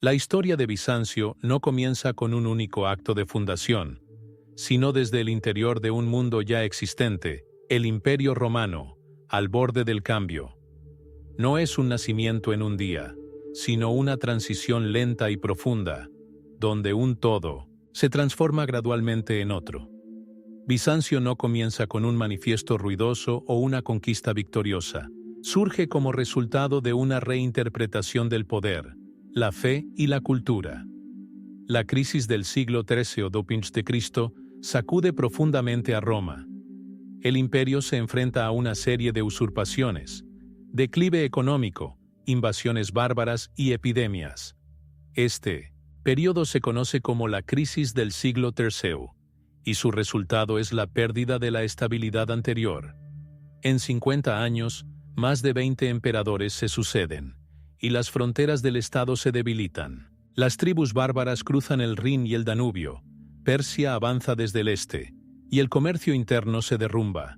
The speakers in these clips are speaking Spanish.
La historia de Bizancio no comienza con un único acto de fundación, sino desde el interior de un mundo ya existente, el Imperio Romano, al borde del cambio. No es un nacimiento en un día, sino una transición lenta y profunda, donde un todo se transforma gradualmente en otro. Bizancio no comienza con un manifiesto ruidoso o una conquista victoriosa. Surge como resultado de una reinterpretación del poder, la fe y la cultura. La crisis del siglo XIII d.C. sacude profundamente a Roma. El imperio se enfrenta a una serie de usurpaciones, declive económico, invasiones bárbaras y epidemias. Este periodo se conoce como la crisis del siglo III, y su resultado es la pérdida de la estabilidad anterior. En 50 años, más de 20 emperadores se suceden, y las fronteras del Estado se debilitan. Las tribus bárbaras cruzan el Rin y el Danubio, Persia avanza desde el este, y el comercio interno se derrumba.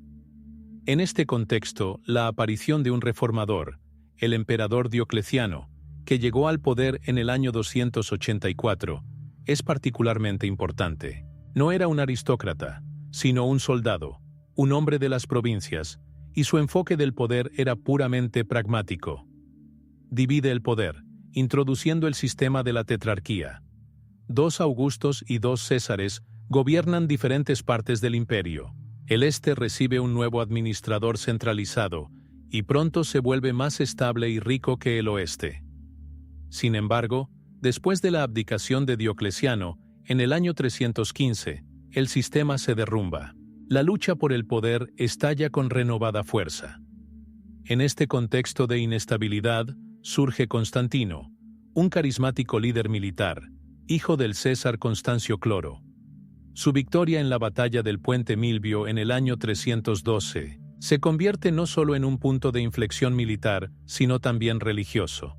En este contexto, la aparición de un reformador, el emperador Diocleciano, que llegó al poder en el año 284, es particularmente importante. No era un aristócrata, sino un soldado, un hombre de las provincias, y su enfoque del poder era puramente pragmático. Divide el poder, introduciendo el sistema de la tetrarquía. 2 Augustos y 2 Césares gobiernan diferentes partes del imperio. El este recibe un nuevo administrador centralizado, y pronto se vuelve más estable y rico que el oeste. Sin embargo, después de la abdicación de Diocleciano, en el año 315, el sistema se derrumba. La lucha por el poder estalla con renovada fuerza. En este contexto de inestabilidad, surge Constantino, un carismático líder militar, hijo del César Constancio Cloro. Su victoria en la batalla del Puente Milvio en el año 312 se convierte no solo en un punto de inflexión militar, sino también religioso.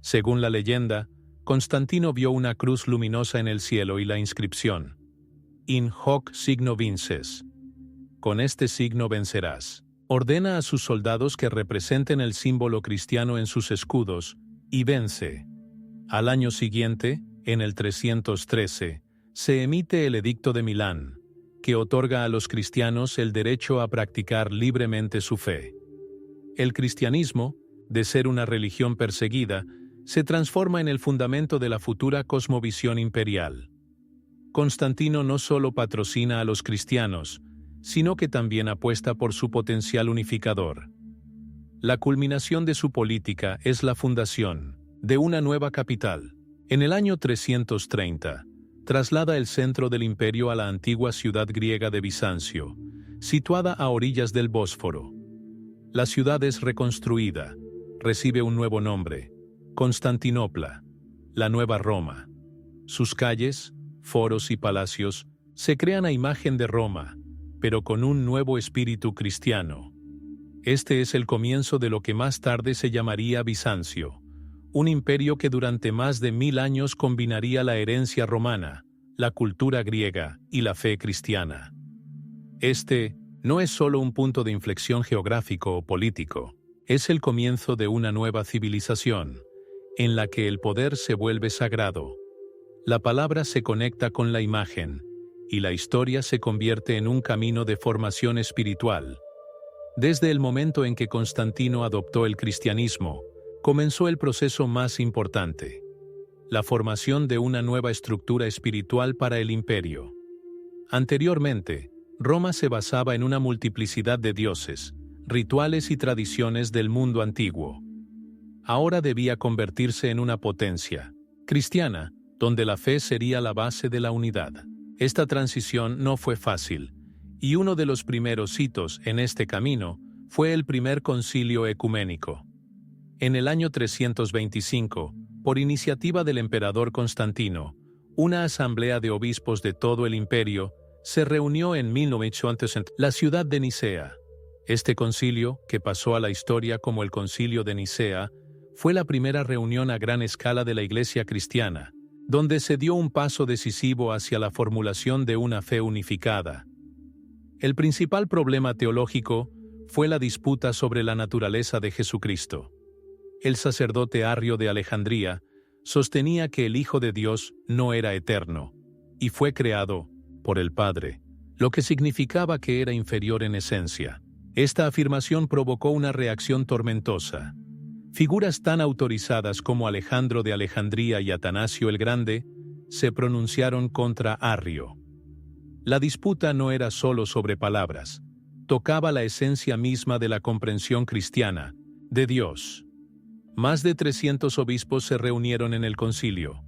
Según la leyenda, Constantino vio una cruz luminosa en el cielo y la inscripción: In hoc signo vinces. Con este signo vencerás. Ordena a sus soldados que representen el símbolo cristiano en sus escudos, y vence. Al año siguiente, en el 313, se emite el Edicto de Milán, que otorga a los cristianos el derecho a practicar libremente su fe. El cristianismo, de ser una religión perseguida, se transforma en el fundamento de la futura cosmovisión imperial. Constantino no solo patrocina a los cristianos, sino que también apuesta por su potencial unificador. La culminación de su política es la fundación de una nueva capital. En el año 330, traslada el centro del imperio a la antigua ciudad griega de Bizancio, situada a orillas del Bósforo. La ciudad es reconstruida, recibe un nuevo nombre: Constantinopla, la Nueva Roma. Sus calles, foros y palacios se crean a imagen de Roma, pero con un nuevo espíritu cristiano. Este es el comienzo de lo que más tarde se llamaría Bizancio, un imperio que durante más de 1000 años combinaría la herencia romana, la cultura griega y la fe cristiana. Este no es solo un punto de inflexión geográfico o político, es el comienzo de una nueva civilización, en la que el poder se vuelve sagrado. La palabra se conecta con la imagen, y la historia se convierte en un camino de formación espiritual. Desde el momento en que Constantino adoptó el cristianismo, comenzó el proceso más importante: la formación de una nueva estructura espiritual para el imperio. Anteriormente, Roma se basaba en una multiplicidad de dioses, rituales y tradiciones del mundo antiguo. Ahora debía convertirse en una potencia cristiana, donde la fe sería la base de la unidad. Esta transición no fue fácil, y uno de los primeros hitos en este camino fue el primer concilio ecuménico. En el año 325, por iniciativa del emperador Constantino, una asamblea de obispos de todo el imperio se reunió en 1900 en la ciudad de Nicea. Este concilio, que pasó a la historia como el Concilio de Nicea, fue la primera reunión a gran escala de la Iglesia cristiana, donde se dio un paso decisivo hacia la formulación de una fe unificada. El principal problema teológico fue la disputa sobre la naturaleza de Jesucristo. El sacerdote Arrio de Alejandría sostenía que el Hijo de Dios no era eterno, y fue creado por el Padre, lo que significaba que era inferior en esencia. Esta afirmación provocó una reacción tormentosa. Figuras tan autorizadas como Alejandro de Alejandría y Atanasio el Grande se pronunciaron contra Arrio. La disputa no era solo sobre palabras, tocaba la esencia misma de la comprensión cristiana de Dios. Más de 300 obispos se reunieron en el concilio.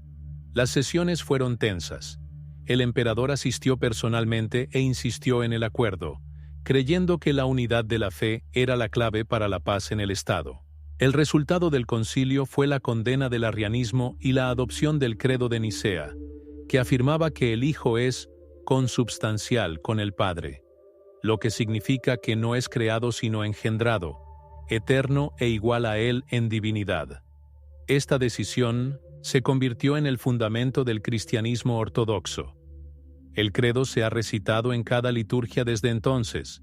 Las sesiones fueron tensas. El emperador asistió personalmente e insistió en el acuerdo, creyendo que la unidad de la fe era la clave para la paz en el Estado. El resultado del concilio fue la condena del arrianismo y la adopción del credo de Nicea, que afirmaba que el Hijo es consubstancial con el Padre, lo que significa que no es creado sino engendrado, eterno e igual a Él en divinidad. Esta decisión se convirtió en el fundamento del cristianismo ortodoxo. El credo se ha recitado en cada liturgia desde entonces,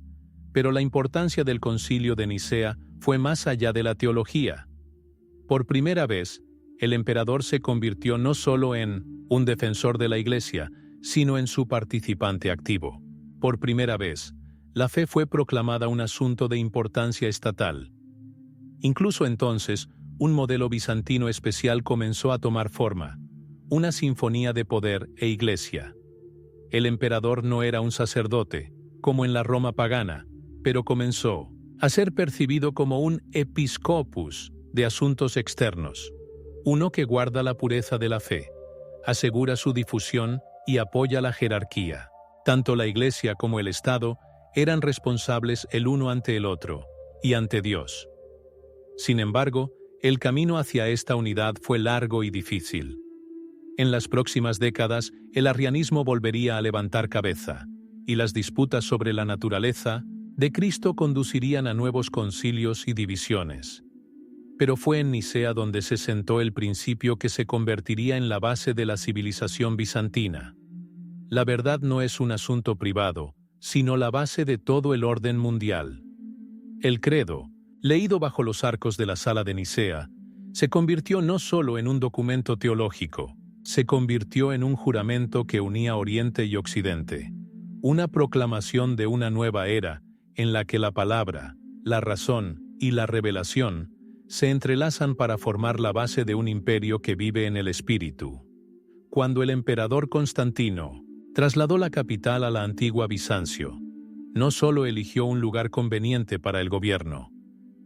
pero la importancia del Concilio de Nicea fue más allá de la teología. Por primera vez, el emperador se convirtió no solo en un defensor de la Iglesia, sino en su participante activo. Por primera vez, la fe fue proclamada un asunto de importancia estatal. Incluso entonces, un modelo bizantino especial comenzó a tomar forma, una sinfonía de poder e iglesia. El emperador no era un sacerdote, como en la Roma pagana, pero comenzó a ser percibido como un episcopus de asuntos externos, uno que guarda la pureza de la fe, asegura su difusión y apoya la jerarquía. Tanto la Iglesia como el Estado eran responsables el uno ante el otro y ante Dios. Sin embargo, el camino hacia esta unidad fue largo y difícil. En las próximas décadas, el arrianismo volvería a levantar cabeza, y las disputas sobre la naturaleza de Cristo conducirían a nuevos concilios y divisiones. Pero fue en Nicea donde se sentó el principio que se convertiría en la base de la civilización bizantina. La verdad no es un asunto privado, sino la base de todo el orden mundial. El credo, leído bajo los arcos de la sala de Nicea, se convirtió no solo en un documento teológico, se convirtió en un juramento que unía Oriente y Occidente, una proclamación de una nueva era en la que la palabra, la razón y la revelación se entrelazan para formar la base de un imperio que vive en el espíritu. Cuando el emperador Constantino trasladó la capital a la antigua Bizancio, no solo eligió un lugar conveniente para el gobierno,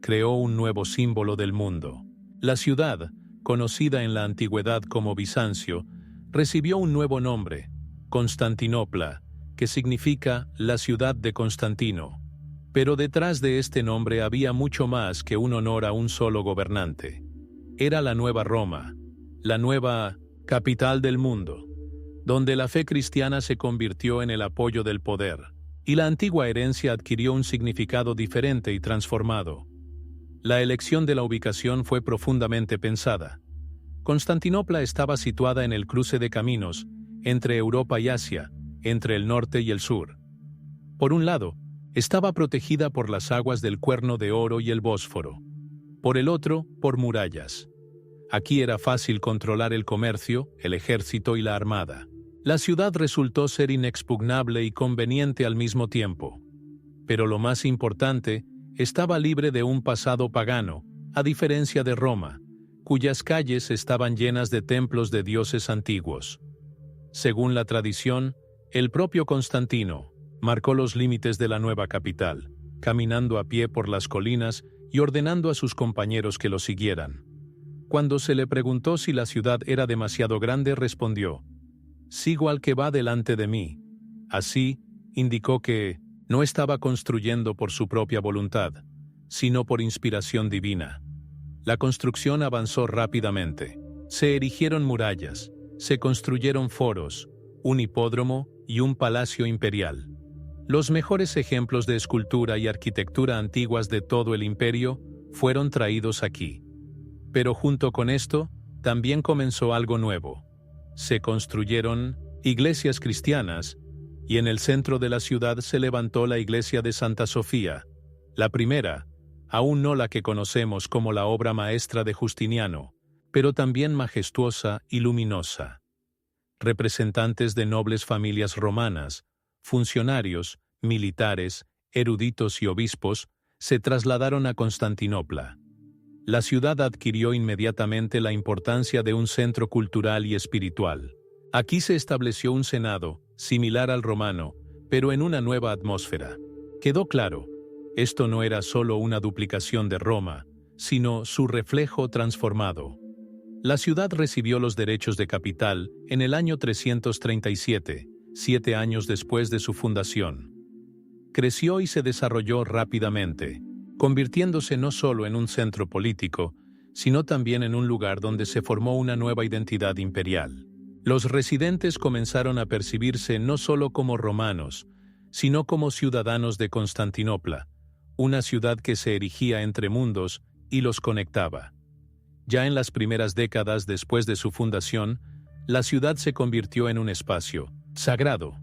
creó un nuevo símbolo del mundo. La ciudad, conocida en la antigüedad como Bizancio, recibió un nuevo nombre, Constantinopla, que significa la ciudad de Constantino. Pero detrás de este nombre había mucho más que un honor a un solo gobernante. Era la nueva Roma, la nueva capital del mundo, donde la fe cristiana se convirtió en el apoyo del poder, y la antigua herencia adquirió un significado diferente y transformado. La elección de la ubicación fue profundamente pensada. Constantinopla estaba situada en el cruce de caminos entre Europa y Asia, entre el norte y el sur. Por un lado, estaba protegida por las aguas del Cuerno de Oro y el Bósforo. Por el otro, por murallas. Aquí era fácil controlar el comercio, el ejército y la armada. La ciudad resultó ser inexpugnable y conveniente al mismo tiempo. Pero lo más importante, estaba libre de un pasado pagano, a diferencia de Roma, cuyas calles estaban llenas de templos de dioses antiguos. Según la tradición, el propio Constantino marcó los límites de la nueva capital, caminando a pie por las colinas y ordenando a sus compañeros que lo siguieran. Cuando se le preguntó si la ciudad era demasiado grande, respondió: «Sigo al que va delante de mí». Así, indicó que no estaba construyendo por su propia voluntad, sino por inspiración divina. La construcción avanzó rápidamente. Se erigieron murallas, se construyeron foros, un hipódromo y un palacio imperial. Los mejores ejemplos de escultura y arquitectura antiguas de todo el imperio fueron traídos aquí. Pero junto con esto, también comenzó algo nuevo. Se construyeron iglesias cristianas, y en el centro de la ciudad se levantó la iglesia de Santa Sofía, la primera, aún no la que conocemos como la obra maestra de Justiniano, pero también majestuosa y luminosa. Representantes de nobles familias romanas, funcionarios, militares, eruditos y obispos se trasladaron a Constantinopla. La ciudad adquirió inmediatamente la importancia de un centro cultural y espiritual. Aquí se estableció un senado, similar al romano, pero en una nueva atmósfera. Quedó claro, esto no era solo una duplicación de Roma, sino su reflejo transformado. La ciudad recibió los derechos de capital en el año 337, 7 años después de su fundación. Creció y se desarrolló rápidamente, convirtiéndose no solo en un centro político, sino también en un lugar donde se formó una nueva identidad imperial. Los residentes comenzaron a percibirse no solo como romanos, sino como ciudadanos de Constantinopla, una ciudad que se erigía entre mundos y los conectaba. Ya en las primeras décadas después de su fundación, la ciudad se convirtió en un espacio sagrado.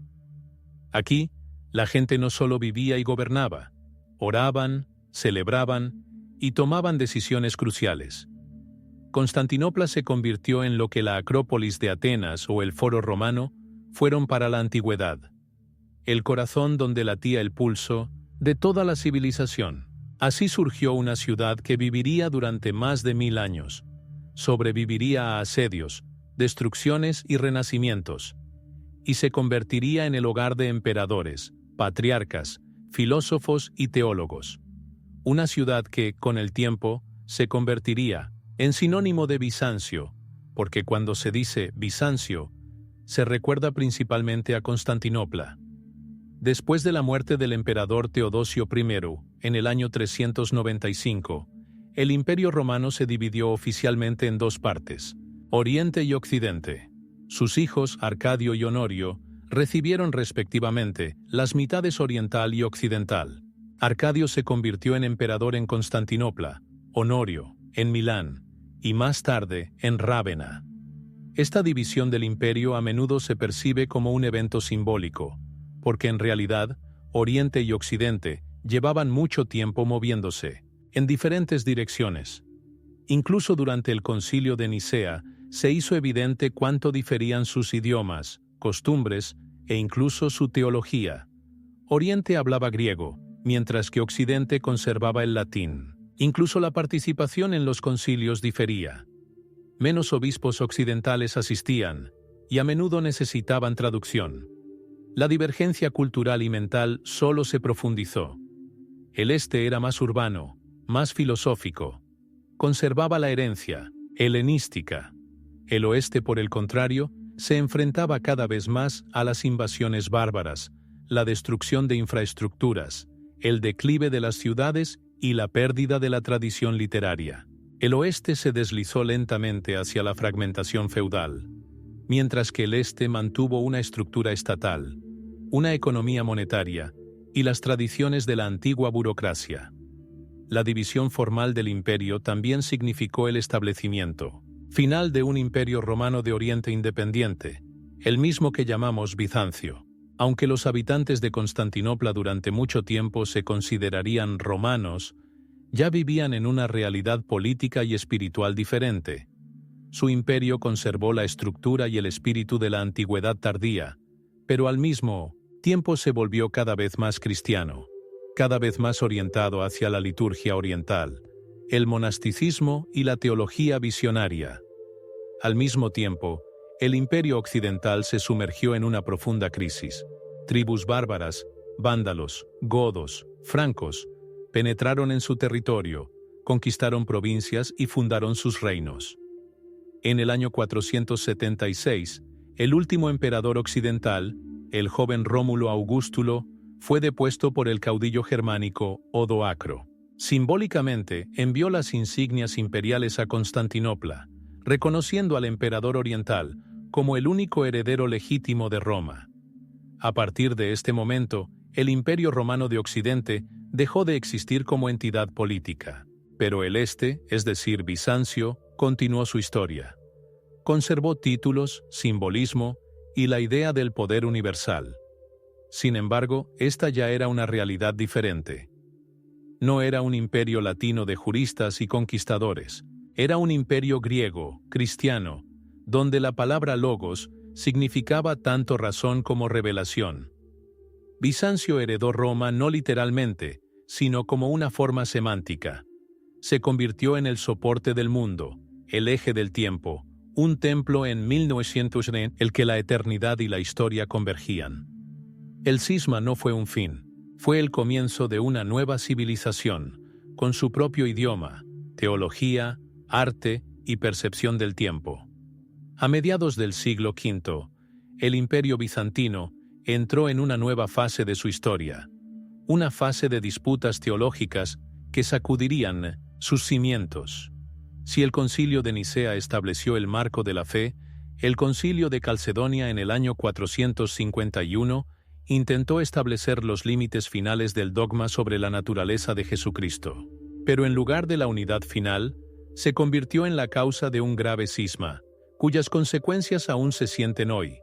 Aquí, la gente no solo vivía y gobernaba, oraban, celebraban y tomaban decisiones cruciales. Constantinopla se convirtió en lo que la Acrópolis de Atenas o el Foro Romano fueron para la antigüedad, el corazón donde latía el pulso de toda la civilización. Así surgió una ciudad que viviría durante más de 1000 años, sobreviviría a asedios, destrucciones y renacimientos, y se convertiría en el hogar de emperadores, patriarcas, filósofos y teólogos. Una ciudad que, con el tiempo, se convertiría en sinónimo de Bizancio, porque cuando se dice Bizancio, se recuerda principalmente a Constantinopla. Después de la muerte del emperador Teodosio I, en el año 395, el Imperio Romano se dividió oficialmente en dos partes, Oriente y Occidente. Sus hijos, Arcadio y Honorio, recibieron respectivamente las mitades oriental y occidental. Arcadio se convirtió en emperador en Constantinopla, Honorio, en Milán, y más tarde en Rávena. Esta división del imperio a menudo se percibe como un evento simbólico, porque en realidad, Oriente y Occidente llevaban mucho tiempo moviéndose en diferentes direcciones. Incluso durante el Concilio de Nicea se hizo evidente cuánto diferían sus idiomas, costumbres e incluso su teología. Oriente hablaba griego, mientras que Occidente conservaba el latín. Incluso la participación en los concilios difería. Menos obispos occidentales asistían, y a menudo necesitaban traducción. La divergencia cultural y mental solo se profundizó. El este era más urbano, más filosófico. Conservaba la herencia helenística. El oeste, por el contrario, se enfrentaba cada vez más a las invasiones bárbaras, la destrucción de infraestructuras, el declive de las ciudades y la pérdida de la tradición literaria. El oeste se deslizó lentamente hacia la fragmentación feudal, mientras que el este mantuvo una estructura estatal, una economía monetaria y las tradiciones de la antigua burocracia. La división formal del imperio también significó el establecimiento final de un imperio romano de Oriente independiente, el mismo que llamamos Bizancio. Aunque los habitantes de Constantinopla durante mucho tiempo se considerarían romanos, ya vivían en una realidad política y espiritual diferente. Su imperio conservó la estructura y el espíritu de la antigüedad tardía, pero al mismo tiempo se volvió cada vez más cristiano, cada vez más orientado hacia la liturgia oriental, el monasticismo y la teología visionaria. Al mismo tiempo, el imperio occidental se sumergió en una profunda crisis. Tribus bárbaras, vándalos, godos, francos, penetraron en su territorio, conquistaron provincias y fundaron sus reinos. En el año 476, el último emperador occidental, el joven Rómulo Augustulo, fue depuesto por el caudillo germánico Odoacro. Simbólicamente, envió las insignias imperiales a Constantinopla, reconociendo al emperador oriental como el único heredero legítimo de Roma. A partir de este momento, el Imperio Romano de Occidente dejó de existir como entidad política, pero el este, es decir, Bizancio, continuó su historia. Conservó títulos, simbolismo y la idea del poder universal. Sin embargo, esta ya era una realidad diferente. No era un imperio latino de juristas y conquistadores, Era un imperio griego, cristiano, donde la palabra logos significaba tanto razón como revelación. Bizancio heredó Roma no literalmente, sino como una forma semántica. Se convirtió en el soporte del mundo, el eje del tiempo, un templo en 1900 en el que la eternidad y la historia convergían. El cisma no fue un fin, fue el comienzo de una nueva civilización, con su propio idioma, teología, arte y percepción del tiempo. A mediados del siglo V, el Imperio bizantino entró en una nueva fase de su historia, una fase de disputas teológicas que sacudirían sus cimientos. Si el Concilio de Nicea estableció el marco de la fe, el Concilio de Calcedonia en el año 451 intentó establecer los límites finales del dogma sobre la naturaleza de Jesucristo. Pero en lugar de la unidad final, se convirtió en la causa de un grave cisma, cuyas consecuencias aún se sienten hoy.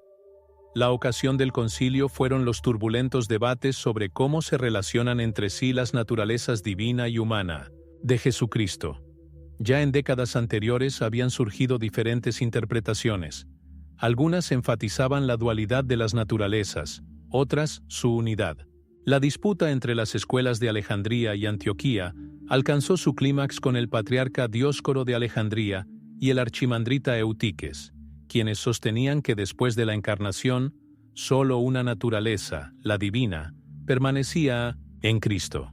La ocasión del concilio fueron los turbulentos debates sobre cómo se relacionan entre sí las naturalezas divina y humana de Jesucristo. Ya en décadas anteriores habían surgido diferentes interpretaciones. Algunas enfatizaban la dualidad de las naturalezas, otras su unidad. La disputa entre las escuelas de Alejandría y Antioquía alcanzó su clímax con el patriarca Dioscoro de Alejandría y el archimandrita Eutiques, quienes sostenían que después de la encarnación, solo una naturaleza, la divina, permanecía en Cristo.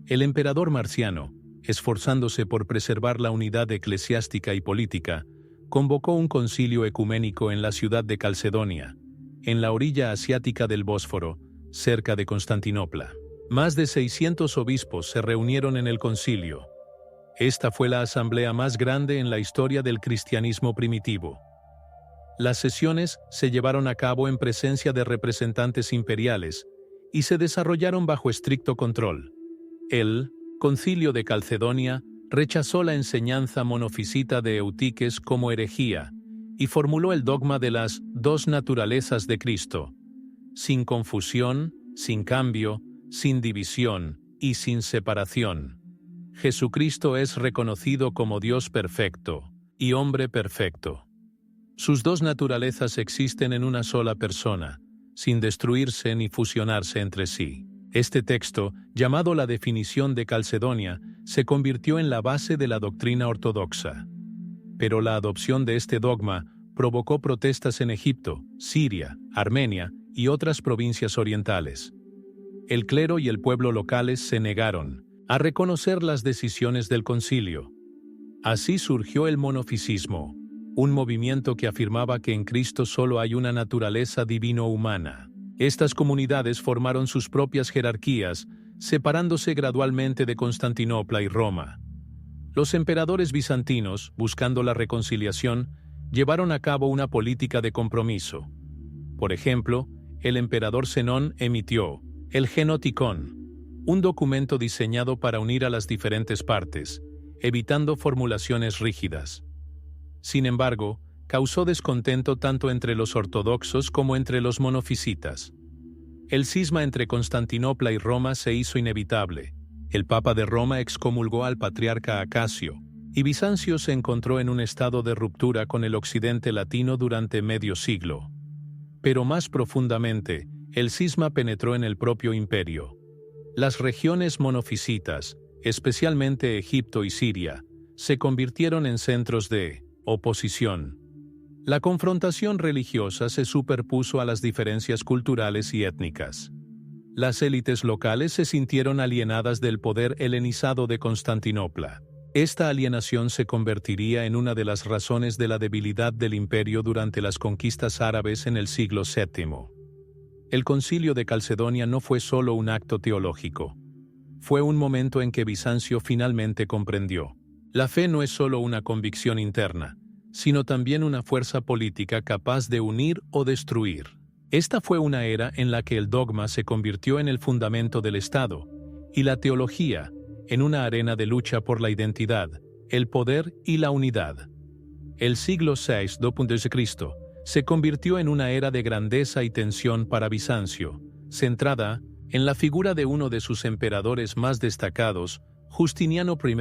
El emperador Marciano, esforzándose por preservar la unidad eclesiástica y política, convocó un concilio ecuménico en la ciudad de Calcedonia, en la orilla asiática del Bósforo, cerca de Constantinopla. Más de 600 obispos se reunieron en el concilio. Esta fue la asamblea más grande en la historia del cristianismo primitivo. Las sesiones se llevaron a cabo en presencia de representantes imperiales y se desarrollaron bajo estricto control. El Concilio de Calcedonia rechazó la enseñanza monofisita de Eutiques como herejía y formuló el dogma de las dos naturalezas de Cristo, sin confusión, sin cambio, sin división y sin separación. Jesucristo es reconocido como Dios perfecto y hombre perfecto. Sus dos naturalezas existen en una sola persona, sin destruirse ni fusionarse entre sí. Este texto, llamado la definición de Calcedonia, se convirtió en la base de la doctrina ortodoxa. Pero la adopción de este dogma provocó protestas en Egipto, Siria, Armenia y otras provincias orientales. El clero y el pueblo locales se negaron a reconocer las decisiones del concilio. Así surgió el monofisismo, un movimiento que afirmaba que en Cristo solo hay una naturaleza divino-humana. Estas comunidades formaron sus propias jerarquías, separándose gradualmente de Constantinopla y Roma. Los emperadores bizantinos, buscando la reconciliación, llevaron a cabo una política de compromiso. Por ejemplo, el emperador Zenón emitió el Genoticón, un documento diseñado para unir a las diferentes partes, evitando formulaciones rígidas. Sin embargo, causó descontento tanto entre los ortodoxos como entre los monofisitas. El cisma entre Constantinopla y Roma se hizo inevitable. El Papa de Roma excomulgó al patriarca Acasio, y Bizancio se encontró en un estado de ruptura con el occidente latino durante medio siglo. Pero más profundamente, el cisma penetró en el propio imperio. Las regiones monofisitas, especialmente Egipto y Siria, se convirtieron en centros de oposición. La confrontación religiosa se superpuso a las diferencias culturales y étnicas. Las élites locales se sintieron alienadas del poder helenizado de Constantinopla. Esta alienación se convertiría en una de las razones de la debilidad del imperio durante las conquistas árabes en el siglo VII. El Concilio de Calcedonia no fue solo un acto teológico. Fue un momento en que Bizancio finalmente comprendió: la fe no es solo una convicción interna, sino también una fuerza política capaz de unir o destruir. Esta fue una era en la que el dogma se convirtió en el fundamento del Estado, y la teología en una arena de lucha por la identidad, el poder y la unidad. El siglo VI d.C. se convirtió en una era de grandeza y tensión para Bizancio, centrada en la figura de uno de sus emperadores más destacados, Justiniano I.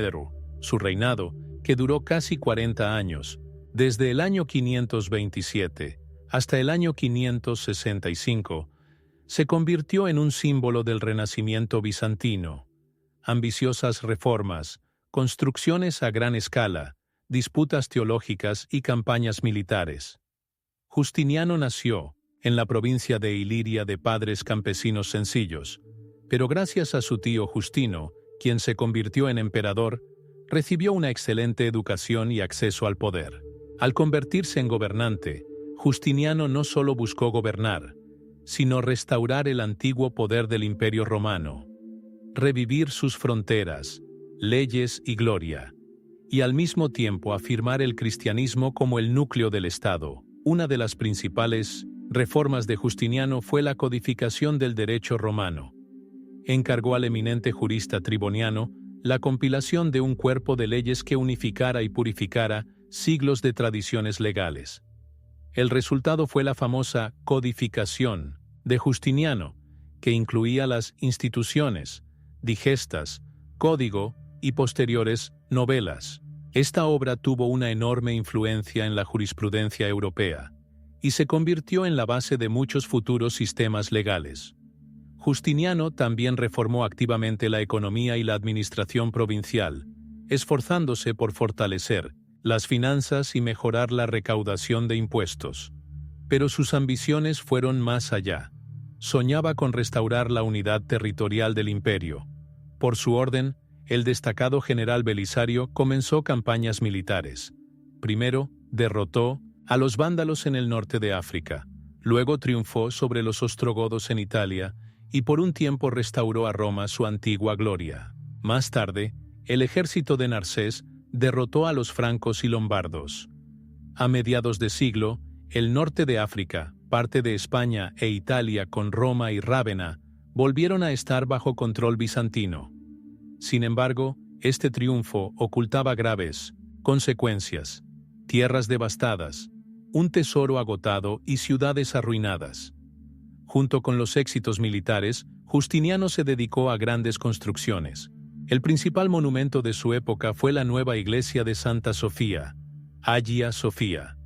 Su reinado, que duró casi 40 años, desde el año 527 hasta el año 565, se convirtió en un símbolo del renacimiento bizantino. Ambiciosas reformas, construcciones a gran escala, disputas teológicas y campañas militares. Justiniano nació en la provincia de Iliria de padres campesinos sencillos, pero gracias a su tío Justino, quien se convirtió en emperador, recibió una excelente educación y acceso al poder. Al convertirse en gobernante, Justiniano no solo buscó gobernar, sino restaurar el antiguo poder del Imperio Romano, revivir sus fronteras, leyes y gloria, y al mismo tiempo afirmar el cristianismo como el núcleo del Estado. Una de las principales reformas de Justiniano fue la codificación del derecho romano. Encargó al eminente jurista Triboniano la compilación de un cuerpo de leyes que unificara y purificara siglos de tradiciones legales. El resultado fue la famosa codificación de Justiniano, que incluía las instituciones, digestas, código y posteriores novelas. Esta obra tuvo una enorme influencia en la jurisprudencia europea y se convirtió en la base de muchos futuros sistemas legales. Justiniano también reformó activamente la economía y la administración provincial, esforzándose por fortalecer las finanzas y mejorar la recaudación de impuestos. Pero sus ambiciones fueron más allá. Soñaba con restaurar la unidad territorial del imperio. Por su orden, el destacado general Belisario comenzó campañas militares. Primero, derrotó a los vándalos en el norte de África. Luego triunfó sobre los ostrogodos en Italia y por un tiempo restauró a Roma su antigua gloria. Más tarde, el ejército de Narcés derrotó a los francos y lombardos. A mediados de siglo, el norte de África, parte de España e Italia con Roma y Rávena, volvieron a estar bajo control bizantino. Sin embargo, este triunfo ocultaba graves consecuencias: tierras devastadas, un tesoro agotado y ciudades arruinadas. Junto con los éxitos militares, Justiniano se dedicó a grandes construcciones. El principal monumento de su época fue la nueva iglesia de Santa Sofía, Hagia Sofía.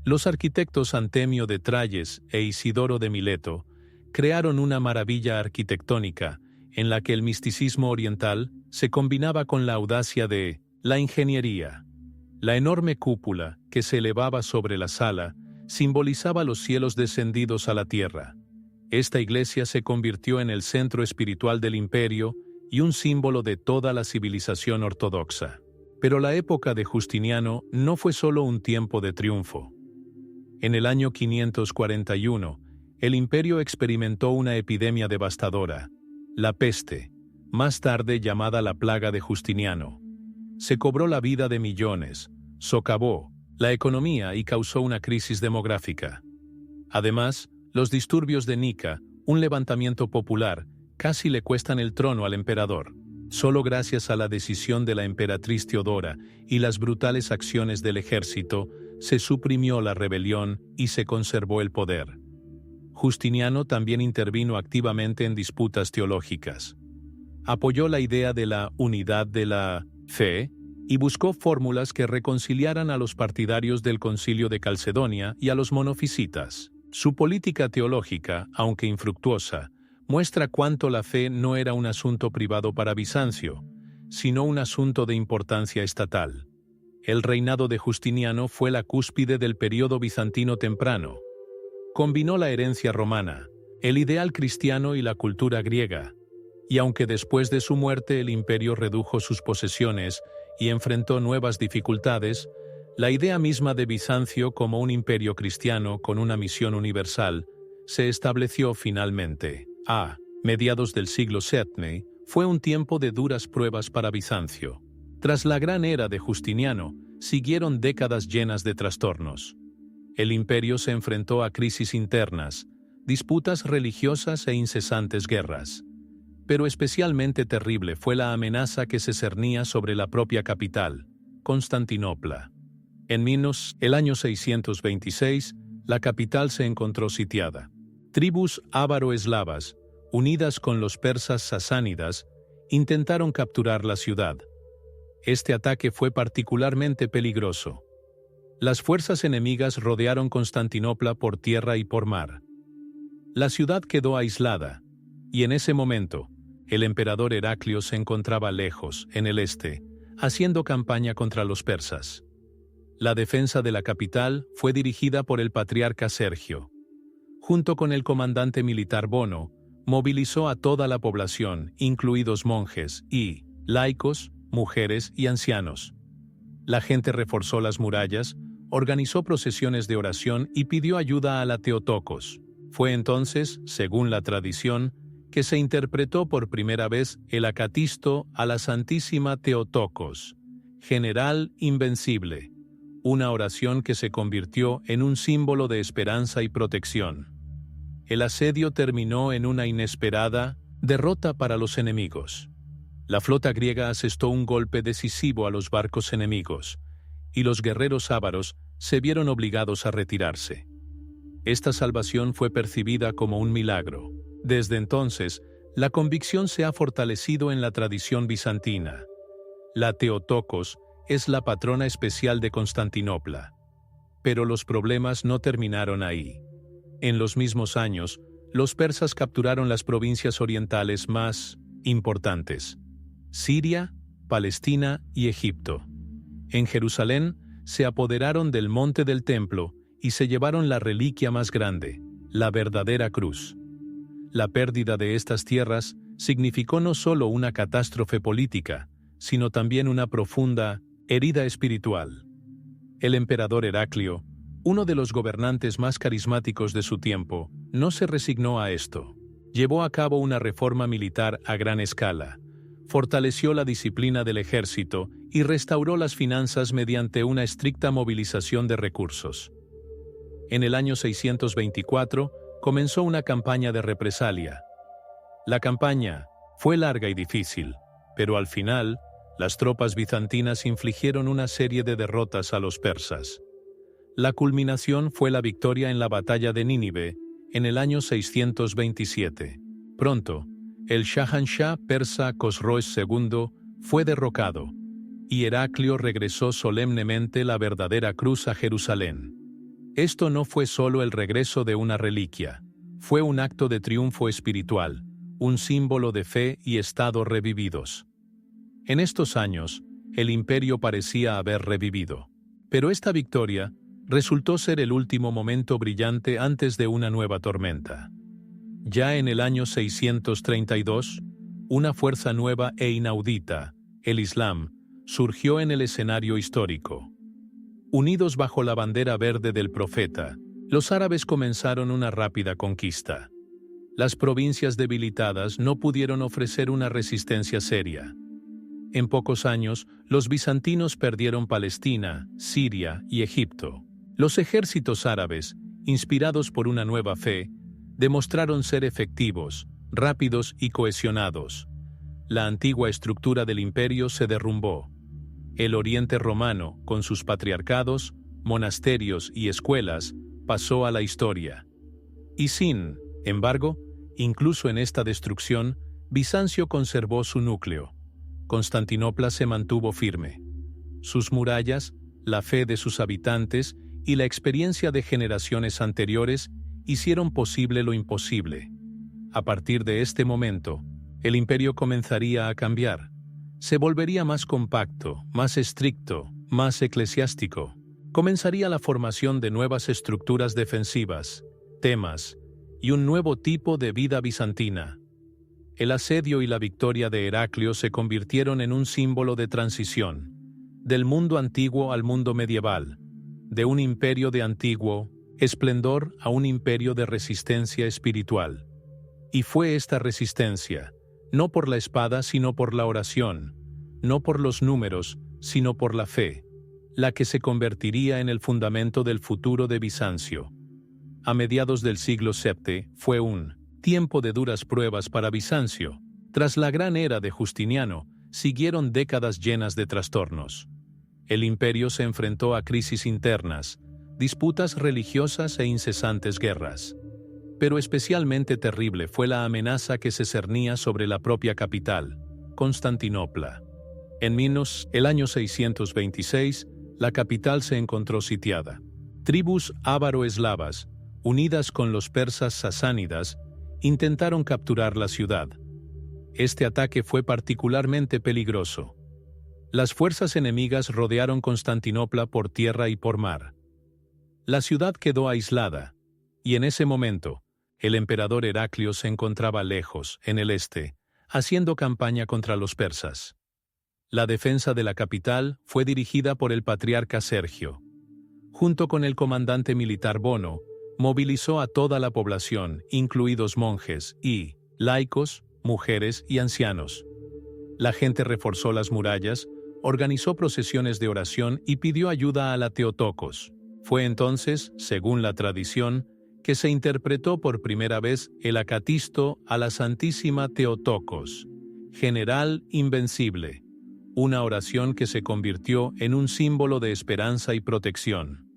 Los arquitectos Antemio de Tralles e Isidoro de Mileto crearon una maravilla arquitectónica en la que el misticismo oriental se combinaba con la audacia de la ingeniería. La enorme cúpula que se elevaba sobre la sala simbolizaba los cielos descendidos a la tierra. Esta iglesia se convirtió en el centro espiritual del imperio y un símbolo de toda la civilización ortodoxa. Pero la época de Justiniano no fue solo un tiempo de triunfo. En el año 541, el imperio experimentó una epidemia devastadora, la peste, más tarde llamada la plaga de Justiniano. Se cobró la vida de millones, socavó la economía y causó una crisis demográfica. Además, los disturbios de Nica, un levantamiento popular, casi le cuestan el trono al emperador. Solo gracias a la decisión de la emperatriz Teodora y las brutales acciones del ejército, se suprimió la rebelión y se conservó el poder. Justiniano también intervino activamente en disputas teológicas. Apoyó la idea de la unidad de la fe y buscó fórmulas que reconciliaran a los partidarios del Concilio de Calcedonia y a los monofisitas. Su política teológica, aunque infructuosa, muestra cuánto la fe no era un asunto privado para Bizancio, sino un asunto de importancia estatal. El reinado de Justiniano fue la cúspide del período bizantino temprano. Combinó la herencia romana, el ideal cristiano y la cultura griega, y aunque después de su muerte el imperio redujo sus posesiones y enfrentó nuevas dificultades, la idea misma de Bizancio como un imperio cristiano con una misión universal se estableció finalmente. A mediados del siglo VII, fue un tiempo de duras pruebas para Bizancio. Tras la gran era de Justiniano, siguieron décadas llenas de trastornos. El imperio se enfrentó a crisis internas, disputas religiosas e incesantes guerras. Pero especialmente terrible fue la amenaza que se cernía sobre la propia capital, Constantinopla. En el año 626, la capital se encontró sitiada. Tribus ávaro-eslavas, unidas con los persas sasánidas, intentaron capturar la ciudad. Este ataque fue particularmente peligroso. Las fuerzas enemigas rodearon Constantinopla por tierra y por mar. La ciudad quedó aislada, y en ese momento, el emperador Heraclio se encontraba lejos, en el este, haciendo campaña contra los persas. La defensa de la capital fue dirigida por el patriarca Sergio. Junto con el comandante militar Bono, movilizó a toda la población, incluidos monjes y laicos, mujeres y ancianos. La gente reforzó las murallas, organizó procesiones de oración y pidió ayuda a la Teotocos. Fue entonces, según la tradición, que se interpretó por primera vez el acatisto a la Santísima Teotocos, General Invencible, una oración que se convirtió en un símbolo de esperanza y protección. El asedio terminó en una inesperada derrota para los enemigos. La flota griega asestó un golpe decisivo a los barcos enemigos, y los guerreros ávaros se vieron obligados a retirarse. Esta salvación fue percibida como un milagro. Desde entonces, la convicción se ha fortalecido en la tradición bizantina. La Teotocos es la patrona especial de Constantinopla. Pero los problemas no terminaron ahí. En los mismos años, los persas capturaron las provincias orientales más importantes: Siria, Palestina y Egipto. En Jerusalén se apoderaron del monte del templo y se llevaron la reliquia más grande, la verdadera cruz. La pérdida de estas tierras significó no solo una catástrofe política, sino también una profunda herida espiritual. El emperador Heraclio, uno de los gobernantes más carismáticos de su tiempo, no se resignó a esto. Llevó a cabo una reforma militar a gran escala, fortaleció la disciplina del ejército y restauró las finanzas mediante una estricta movilización de recursos. En el año 624, comenzó una campaña de represalia. La campaña fue larga y difícil, pero al final, las tropas bizantinas infligieron una serie de derrotas a los persas. La culminación fue la victoria en la batalla de Nínive, en el año 627. Pronto, el Shahanshah persa Cosroes II fue derrocado, y Heraclio regresó solemnemente la verdadera cruz a Jerusalén. Esto no fue solo el regreso de una reliquia, fue un acto de triunfo espiritual, un símbolo de fe y estado revividos. En estos años, el imperio parecía haber revivido. Pero esta victoria resultó ser el último momento brillante antes de una nueva tormenta. Ya en el año 632, una fuerza nueva e inaudita, el Islam, surgió en el escenario histórico. Unidos bajo la bandera verde del profeta, los árabes comenzaron una rápida conquista. Las provincias debilitadas no pudieron ofrecer una resistencia seria. En pocos años, los bizantinos perdieron Palestina, Siria y Egipto. Los ejércitos árabes, inspirados por una nueva fe, demostraron ser efectivos, rápidos y cohesionados. La antigua estructura del imperio se derrumbó. El Oriente romano, con sus patriarcados, monasterios y escuelas, pasó a la historia. Y sin embargo, incluso en esta destrucción, Bizancio conservó su núcleo. Constantinopla se mantuvo firme. Sus murallas, la fe de sus habitantes y la experiencia de generaciones anteriores hicieron posible lo imposible. A partir de este momento, el imperio comenzaría a cambiar. Se volvería más compacto, más estricto, más eclesiástico. Comenzaría la formación de nuevas estructuras defensivas, temas y un nuevo tipo de vida bizantina. El asedio y la victoria de Heraclio se convirtieron en un símbolo de transición, del mundo antiguo al mundo medieval, de un imperio de antiguo esplendor a un imperio de resistencia espiritual. Y fue esta resistencia, no por la espada sino por la oración, no por los números sino por la fe, la que se convertiría en el fundamento del futuro de Bizancio. A mediados del siglo VII fue un tiempo de duras pruebas para Bizancio. Tras la gran era de Justiniano, siguieron décadas llenas de trastornos. El imperio se enfrentó a crisis internas, disputas religiosas e incesantes guerras. Pero especialmente terrible fue la amenaza que se cernía sobre la propia capital, Constantinopla. En Minos, el año 626, la capital se encontró sitiada. Tribus ávaro-eslavas, unidas con los persas sasánidas, intentaron capturar la ciudad. Este ataque fue particularmente peligroso. Las fuerzas enemigas rodearon Constantinopla por tierra y por mar. La ciudad quedó aislada, y en ese momento, el emperador Heraclio se encontraba lejos, en el este, haciendo campaña contra los persas. La defensa de la capital fue dirigida por el patriarca Sergio. Junto con el comandante militar Bono, movilizó a toda la población, incluidos monjes y laicos, mujeres y ancianos. La gente reforzó las murallas, organizó procesiones de oración y pidió ayuda a la Teotocos. Fue entonces, según la tradición, que se interpretó por primera vez el acatisto a la Santísima Teotocos, general invencible, una oración que se convirtió en un símbolo de esperanza y protección.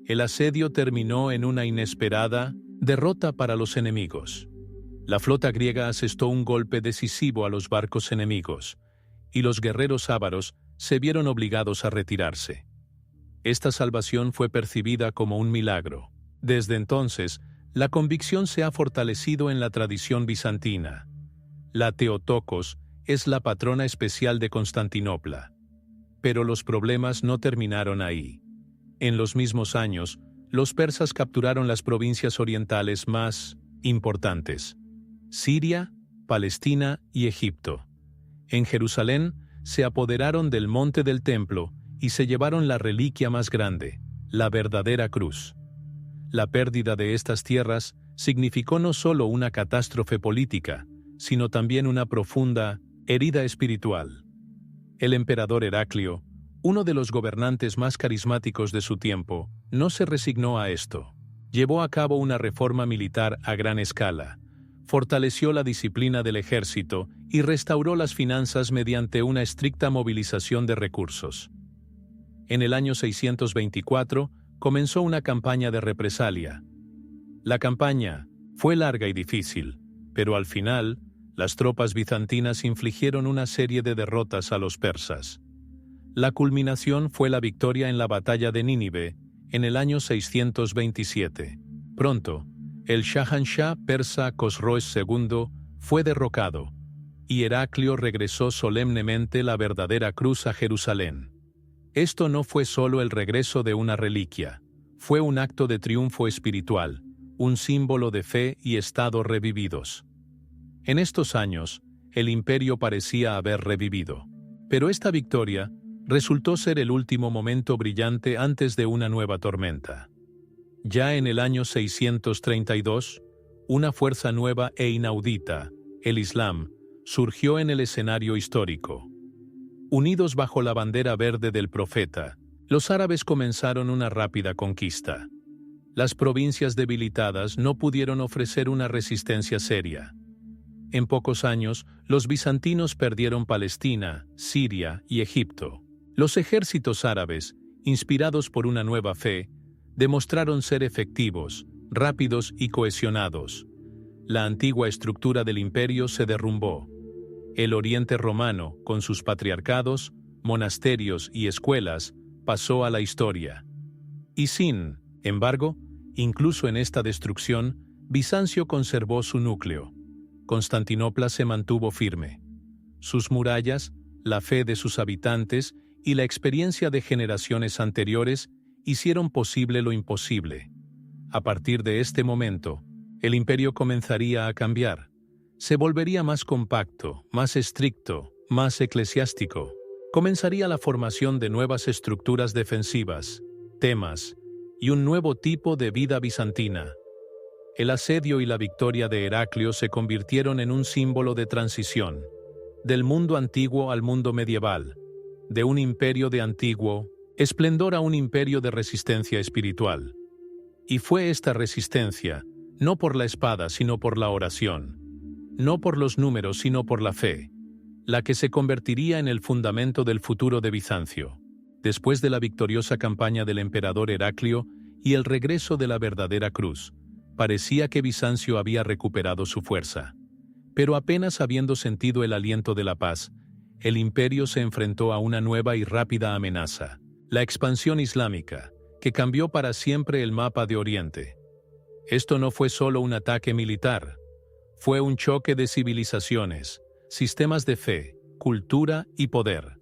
El asedio terminó en una inesperada derrota para los enemigos. La flota griega asestó un golpe decisivo a los barcos enemigos, y los guerreros ávaros se vieron obligados a retirarse. Esta salvación fue percibida como un milagro. Desde entonces, la convicción se ha fortalecido en la tradición bizantina. La Teotocos es la patrona especial de Constantinopla. Pero los problemas no terminaron ahí. En los mismos años, los persas capturaron las provincias orientales más importantes: Siria, Palestina y Egipto. En Jerusalén se apoderaron del monte del templo y se llevaron la reliquia más grande, la verdadera cruz. La pérdida de estas tierras significó no solo una catástrofe política, sino también una profunda herida espiritual. El emperador Heraclio, uno de los gobernantes más carismáticos de su tiempo, no se resignó a esto. Llevó a cabo una reforma militar a gran escala, fortaleció la disciplina del ejército y restauró las finanzas mediante una estricta movilización de recursos. En el año 624, comenzó una campaña de represalia. La campaña fue larga y difícil, pero al final, las tropas bizantinas infligieron una serie de derrotas a los persas. La culminación fue la victoria en la batalla de Nínive, en el año 627. Pronto, el Shahanshah persa Cosroes II fue derrocado, y Heraclio regresó solemnemente la verdadera cruz a Jerusalén. Esto no fue solo el regreso de una reliquia, fue un acto de triunfo espiritual, un símbolo de fe y estado revividos. En estos años, el imperio parecía haber revivido, pero esta victoria resultó ser el último momento brillante antes de una nueva tormenta. Ya en el año 632, una fuerza nueva e inaudita, el Islam, surgió en el escenario histórico. Unidos bajo la bandera verde del profeta, los árabes comenzaron una rápida conquista. Las provincias debilitadas no pudieron ofrecer una resistencia seria. En pocos años, los bizantinos perdieron Palestina, Siria y Egipto. Los ejércitos árabes, inspirados por una nueva fe, demostraron ser efectivos, rápidos y cohesionados. La antigua estructura del imperio se derrumbó. El Oriente romano, con sus patriarcados, monasterios y escuelas, pasó a la historia. Y sin embargo, incluso en esta destrucción, Bizancio conservó su núcleo. Constantinopla se mantuvo firme. Sus murallas, la fe de sus habitantes y la experiencia de generaciones anteriores hicieron posible lo imposible. A partir de este momento, el imperio comenzaría a cambiar. Se volvería más compacto, más estricto, más eclesiástico. Comenzaría la formación de nuevas estructuras defensivas, temas y un nuevo tipo de vida bizantina. El asedio y la victoria de Heraclio se convirtieron en un símbolo de transición, del mundo antiguo al mundo medieval, de un imperio de antiguo esplendor a un imperio de resistencia espiritual. Y fue esta resistencia, no por la espada sino por la oración, no por los números sino por la fe, la que se convertiría en el fundamento del futuro de Bizancio. Después de la victoriosa campaña del emperador Heraclio y el regreso de la verdadera cruz, parecía que Bizancio había recuperado su fuerza. Pero apenas habiendo sentido el aliento de la paz, el imperio se enfrentó a una nueva y rápida amenaza, la expansión islámica, que cambió para siempre el mapa de Oriente. Esto no fue solo un ataque militar, fue un choque de civilizaciones, sistemas de fe, cultura y poder.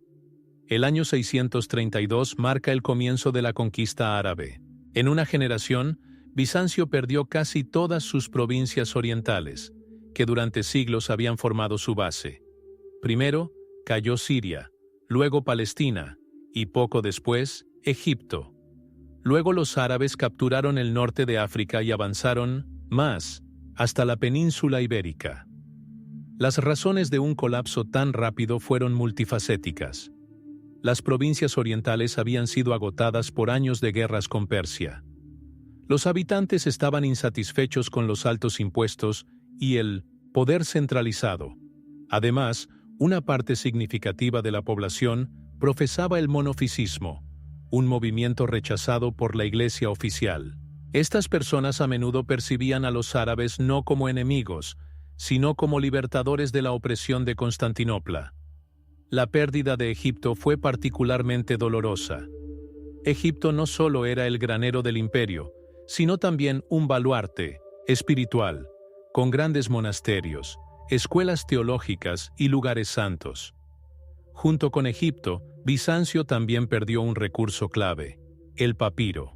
El año 632 marca el comienzo de la conquista árabe. En una generación, Bizancio perdió casi todas sus provincias orientales, que durante siglos habían formado su base. Primero, cayó Siria, luego Palestina, y poco después, Egipto. Luego los árabes capturaron el norte de África y avanzaron, más, hasta la península ibérica. Las razones de un colapso tan rápido fueron multifacéticas. Las provincias orientales habían sido agotadas por años de guerras con Persia. Los habitantes estaban insatisfechos con los altos impuestos y el poder centralizado. Además, una parte significativa de la población profesaba el monofisismo, un movimiento rechazado por la Iglesia oficial. Estas personas a menudo percibían a los árabes no como enemigos, sino como libertadores de la opresión de Constantinopla. La pérdida de Egipto fue particularmente dolorosa. Egipto no solo era el granero del imperio, sino también un baluarte espiritual, con grandes monasterios, escuelas teológicas y lugares santos. Junto con Egipto, Bizancio también perdió un recurso clave, el papiro.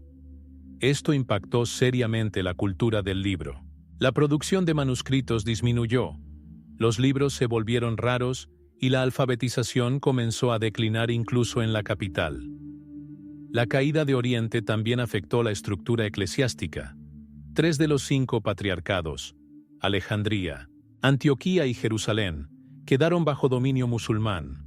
Esto impactó seriamente la cultura del libro. La producción de manuscritos disminuyó, los libros se volvieron raros y la alfabetización comenzó a declinar incluso en la capital. La caída de Oriente también afectó la estructura eclesiástica. 3 de los 5 patriarcados, Alejandría, Antioquía y Jerusalén, quedaron bajo dominio musulmán.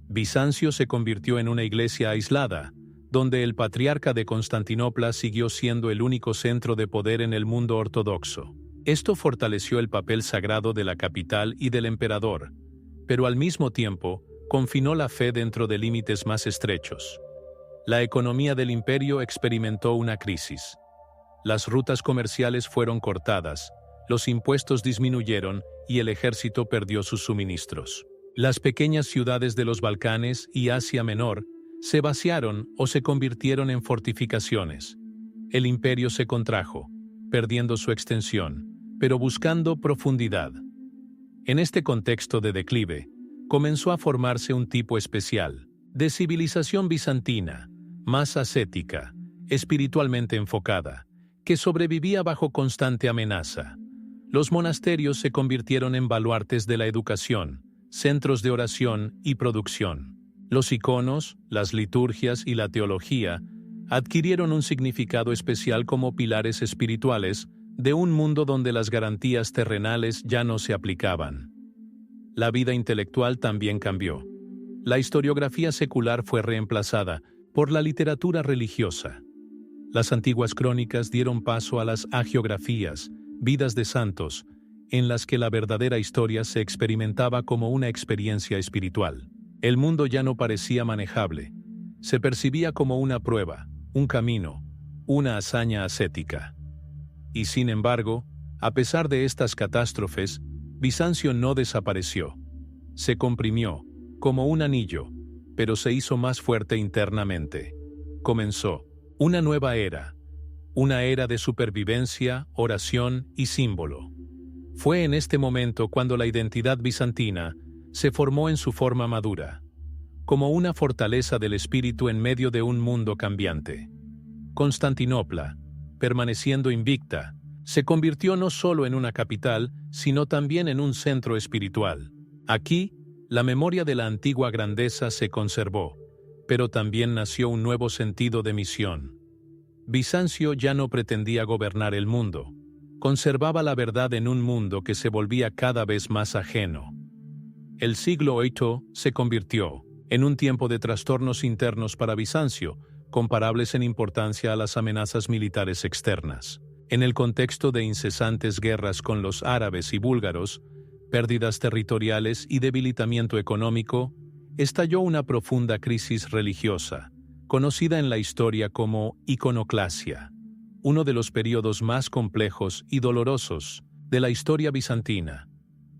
Bizancio se convirtió en una iglesia aislada, donde el patriarca de Constantinopla siguió siendo el único centro de poder en el mundo ortodoxo. Esto fortaleció el papel sagrado de la capital y del emperador, pero al mismo tiempo, confinó la fe dentro de límites más estrechos. La economía del imperio experimentó una crisis. Las rutas comerciales fueron cortadas, los impuestos disminuyeron y el ejército perdió sus suministros. Las pequeñas ciudades de los Balcanes y Asia Menor se vaciaron o se convirtieron en fortificaciones. El imperio se contrajo, perdiendo su extensión, pero buscando profundidad. En este contexto de declive, comenzó a formarse un tipo especial, de civilización bizantina, más ascética, espiritualmente enfocada, que sobrevivía bajo constante amenaza. Los monasterios se convirtieron en baluartes de la educación, centros de oración y producción. Los iconos, las liturgias y la teología adquirieron un significado especial como pilares espirituales de un mundo donde las garantías terrenales ya no se aplicaban. La vida intelectual también cambió. La historiografía secular fue reemplazada por la literatura religiosa. Las antiguas crónicas dieron paso a las hagiografías, vidas de santos, en las que la verdadera historia se experimentaba como una experiencia espiritual. El mundo ya no parecía manejable, se percibía como una prueba, un camino, una hazaña ascética. Y sin embargo, a pesar de estas catástrofes, Bizancio no desapareció. Se comprimió, como un anillo, pero se hizo más fuerte internamente. Comenzó una nueva era, una era de supervivencia, oración y símbolo. Fue en este momento cuando la identidad bizantina se formó en su forma madura, como una fortaleza del espíritu en medio de un mundo cambiante. Constantinopla, permaneciendo invicta, se convirtió no solo en una capital, sino también en un centro espiritual. Aquí, la memoria de la antigua grandeza se conservó, pero también nació un nuevo sentido de misión. Bizancio ya no pretendía gobernar el mundo, conservaba la verdad en un mundo que se volvía cada vez más ajeno. El siglo VIII se convirtió en un tiempo de trastornos internos para Bizancio, comparables en importancia a las amenazas militares externas. En el contexto de incesantes guerras con los árabes y búlgaros, pérdidas territoriales y debilitamiento económico, estalló una profunda crisis religiosa, conocida en la historia como iconoclasia, uno de los períodos más complejos y dolorosos de la historia bizantina.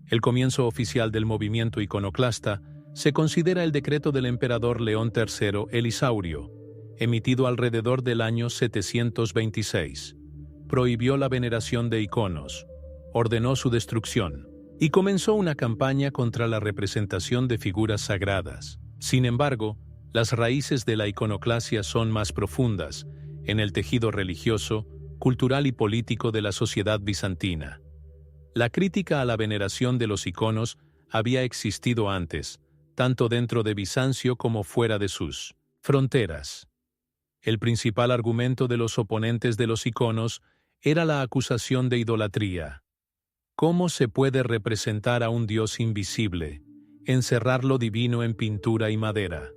El comienzo oficial del movimiento iconoclasta Se considera el decreto del emperador León III el Isaurio, emitido alrededor del año 726. Prohibió la veneración de iconos, ordenó su destrucción, y comenzó una campaña contra la representación de figuras sagradas. Sin embargo, las raíces de la iconoclasia son más profundas en el tejido religioso, cultural y político de la sociedad bizantina. La crítica a la veneración de los iconos había existido antes, tanto dentro de Bizancio como fuera de sus fronteras. El principal argumento de los oponentes de los iconos era la acusación de idolatría. ¿Cómo se puede representar a un Dios invisible, encerrar lo divino en pintura y madera?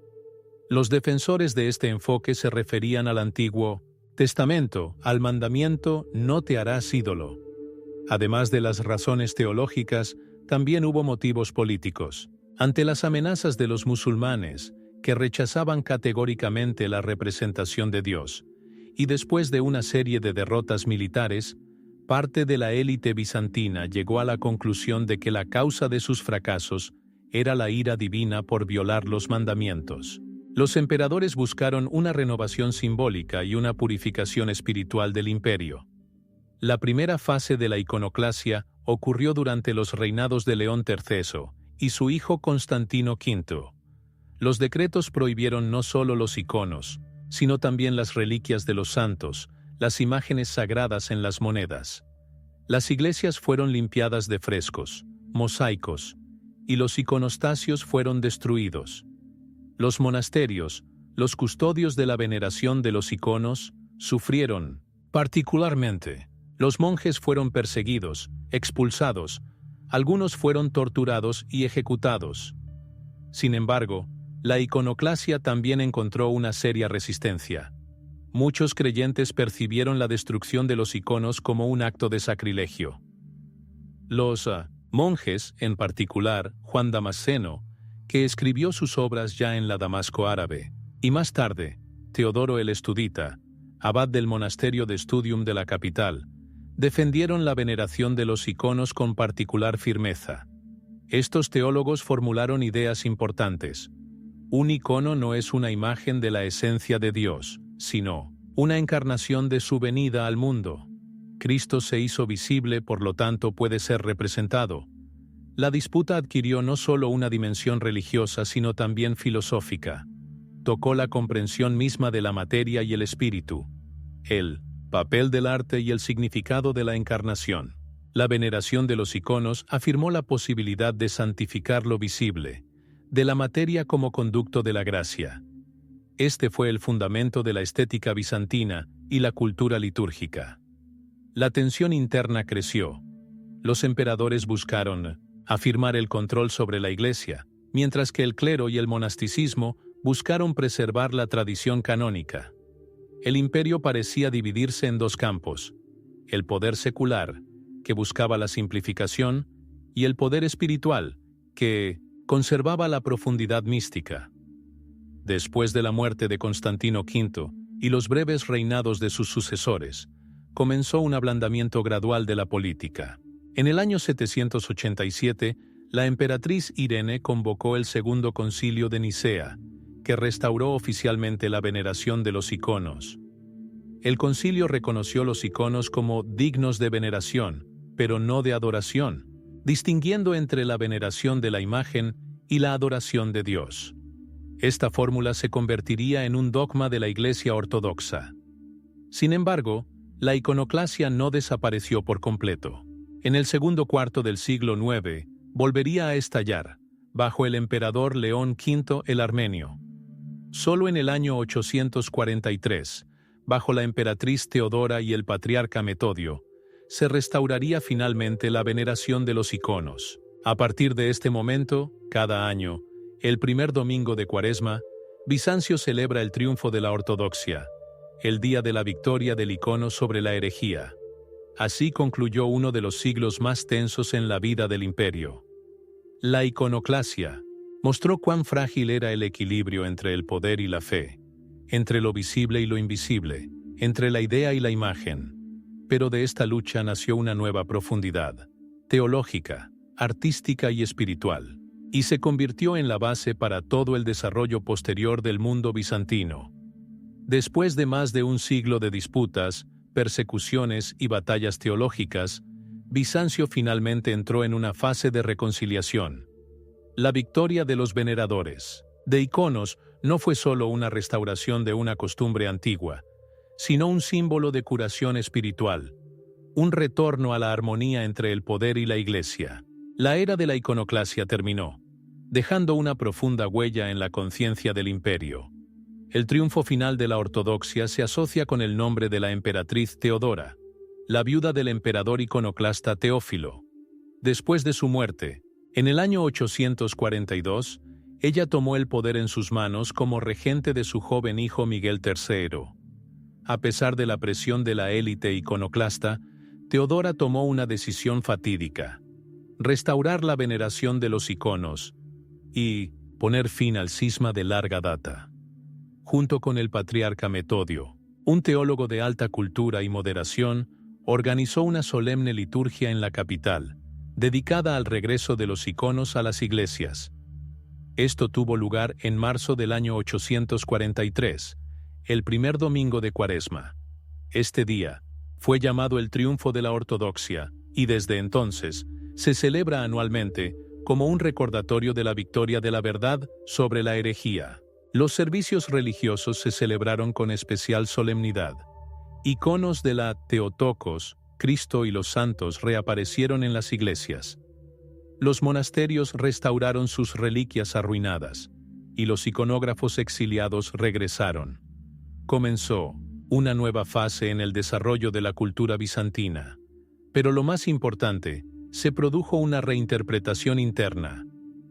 Los defensores de este enfoque se referían al Antiguo Testamento, al mandamiento «No te harás ídolo». Además de las razones teológicas, también hubo motivos políticos. Ante las amenazas de los musulmanes, que rechazaban categóricamente la representación de Dios, y después de una serie de derrotas militares, parte de la élite bizantina llegó a la conclusión de que la causa de sus fracasos era la ira divina por violar los mandamientos. Los emperadores buscaron una renovación simbólica y una purificación espiritual del imperio. La primera fase de la iconoclasia ocurrió durante los reinados de León III y su hijo Constantino V. Los decretos prohibieron no solo los iconos, sino también las reliquias de los santos, las imágenes sagradas en las monedas. Las iglesias fueron limpiadas de frescos, mosaicos, y los iconostasios fueron destruidos. Los monasterios, los custodios de la veneración de los iconos, sufrieron particularmente. Los monjes fueron perseguidos, expulsados, algunos fueron torturados y ejecutados. Sin embargo, la iconoclasia también encontró una seria resistencia. Muchos creyentes percibieron la destrucción de los iconos como un acto de sacrilegio. Los monjes, en particular Juan Damasceno, que escribió sus obras ya en la Damasco árabe, y más tarde, Teodoro el Estudita, abad del monasterio de Studium de la capital, defendieron la veneración de los iconos con particular firmeza. Estos teólogos formularon ideas importantes. Un icono no es una imagen de la esencia de Dios, sino una encarnación de su venida al mundo. Cristo se hizo visible, por lo tanto puede ser representado. La disputa adquirió no solo una dimensión religiosa, sino también filosófica. Tocó la comprensión misma de la materia y el espíritu, el papel del arte y el significado de la encarnación. La veneración de los iconos afirmó la posibilidad de santificar lo visible, de la materia como conducto de la gracia. Este fue el fundamento de la estética bizantina y la cultura litúrgica. La tensión interna creció. Los emperadores buscaron afirmar el control sobre la Iglesia, mientras que el clero y el monasticismo buscaron preservar la tradición canónica. El imperio parecía dividirse en dos campos: el poder secular, que buscaba la simplificación, y el poder espiritual, que conservaba la profundidad mística. Después de la muerte de Constantino V y los breves reinados de sus sucesores, comenzó un ablandamiento gradual de la política. En el año 787, la emperatriz Irene convocó el Segundo Concilio de Nicea, que restauró oficialmente la veneración de los iconos. El concilio reconoció los iconos como dignos de veneración, pero no de adoración, distinguiendo entre la veneración de la imagen y la adoración de Dios. Esta fórmula se convertiría en un dogma de la Iglesia ortodoxa. Sin embargo, la iconoclasia no desapareció por completo. En el segundo cuarto del siglo IX, volvería a estallar, bajo el emperador León V el Armenio. Solo en el año 843, bajo la emperatriz Teodora y el patriarca Metodio, se restauraría finalmente la veneración de los iconos. A partir de este momento, cada año, el primer domingo de Cuaresma, Bizancio celebra el triunfo de la ortodoxia, el día de la victoria del icono sobre la herejía. Así concluyó uno de los siglos más tensos en la vida del imperio. La iconoclasia mostró cuán frágil era el equilibrio entre el poder y la fe, entre lo visible y lo invisible, entre la idea y la imagen. Pero de esta lucha nació una nueva profundidad, teológica, artística y espiritual. y se convirtió en la base para todo el desarrollo posterior del mundo bizantino. Después de más de un siglo de disputas, persecuciones y batallas teológicas, Bizancio finalmente entró en una fase de reconciliación. La victoria de los veneradores de iconos no fue solo una restauración de una costumbre antigua, sino un símbolo de curación espiritual, un retorno a la armonía entre el poder y la Iglesia. La era de la iconoclasia terminó, dejando una profunda huella en la conciencia del imperio. El triunfo final de la ortodoxia se asocia con el nombre de la emperatriz Teodora, la viuda del emperador iconoclasta Teófilo. Después de su muerte, en el año 842, ella tomó el poder en sus manos como regente de su joven hijo Miguel III. A pesar de la presión de la élite iconoclasta, Teodora tomó una decisión fatídica: restaurar la veneración de los iconos y poner fin al cisma de larga data. Junto con el patriarca Metodio, un teólogo de alta cultura y moderación, organizó una solemne liturgia en la capital, dedicada al regreso de los iconos a las iglesias. Esto tuvo lugar en marzo del año 843, el primer domingo de Cuaresma. Este día fue llamado el triunfo de la ortodoxia, y desde entonces se celebra anualmente como un recordatorio de la victoria de la verdad sobre la herejía. Los servicios religiosos se celebraron con especial solemnidad. Iconos de la Theotokos, Cristo y los santos reaparecieron en las iglesias. Los monasterios restauraron sus reliquias arruinadas, y los iconógrafos exiliados regresaron. Comenzó una nueva fase en el desarrollo de la cultura bizantina. Pero lo más importante, se produjo una reinterpretación interna.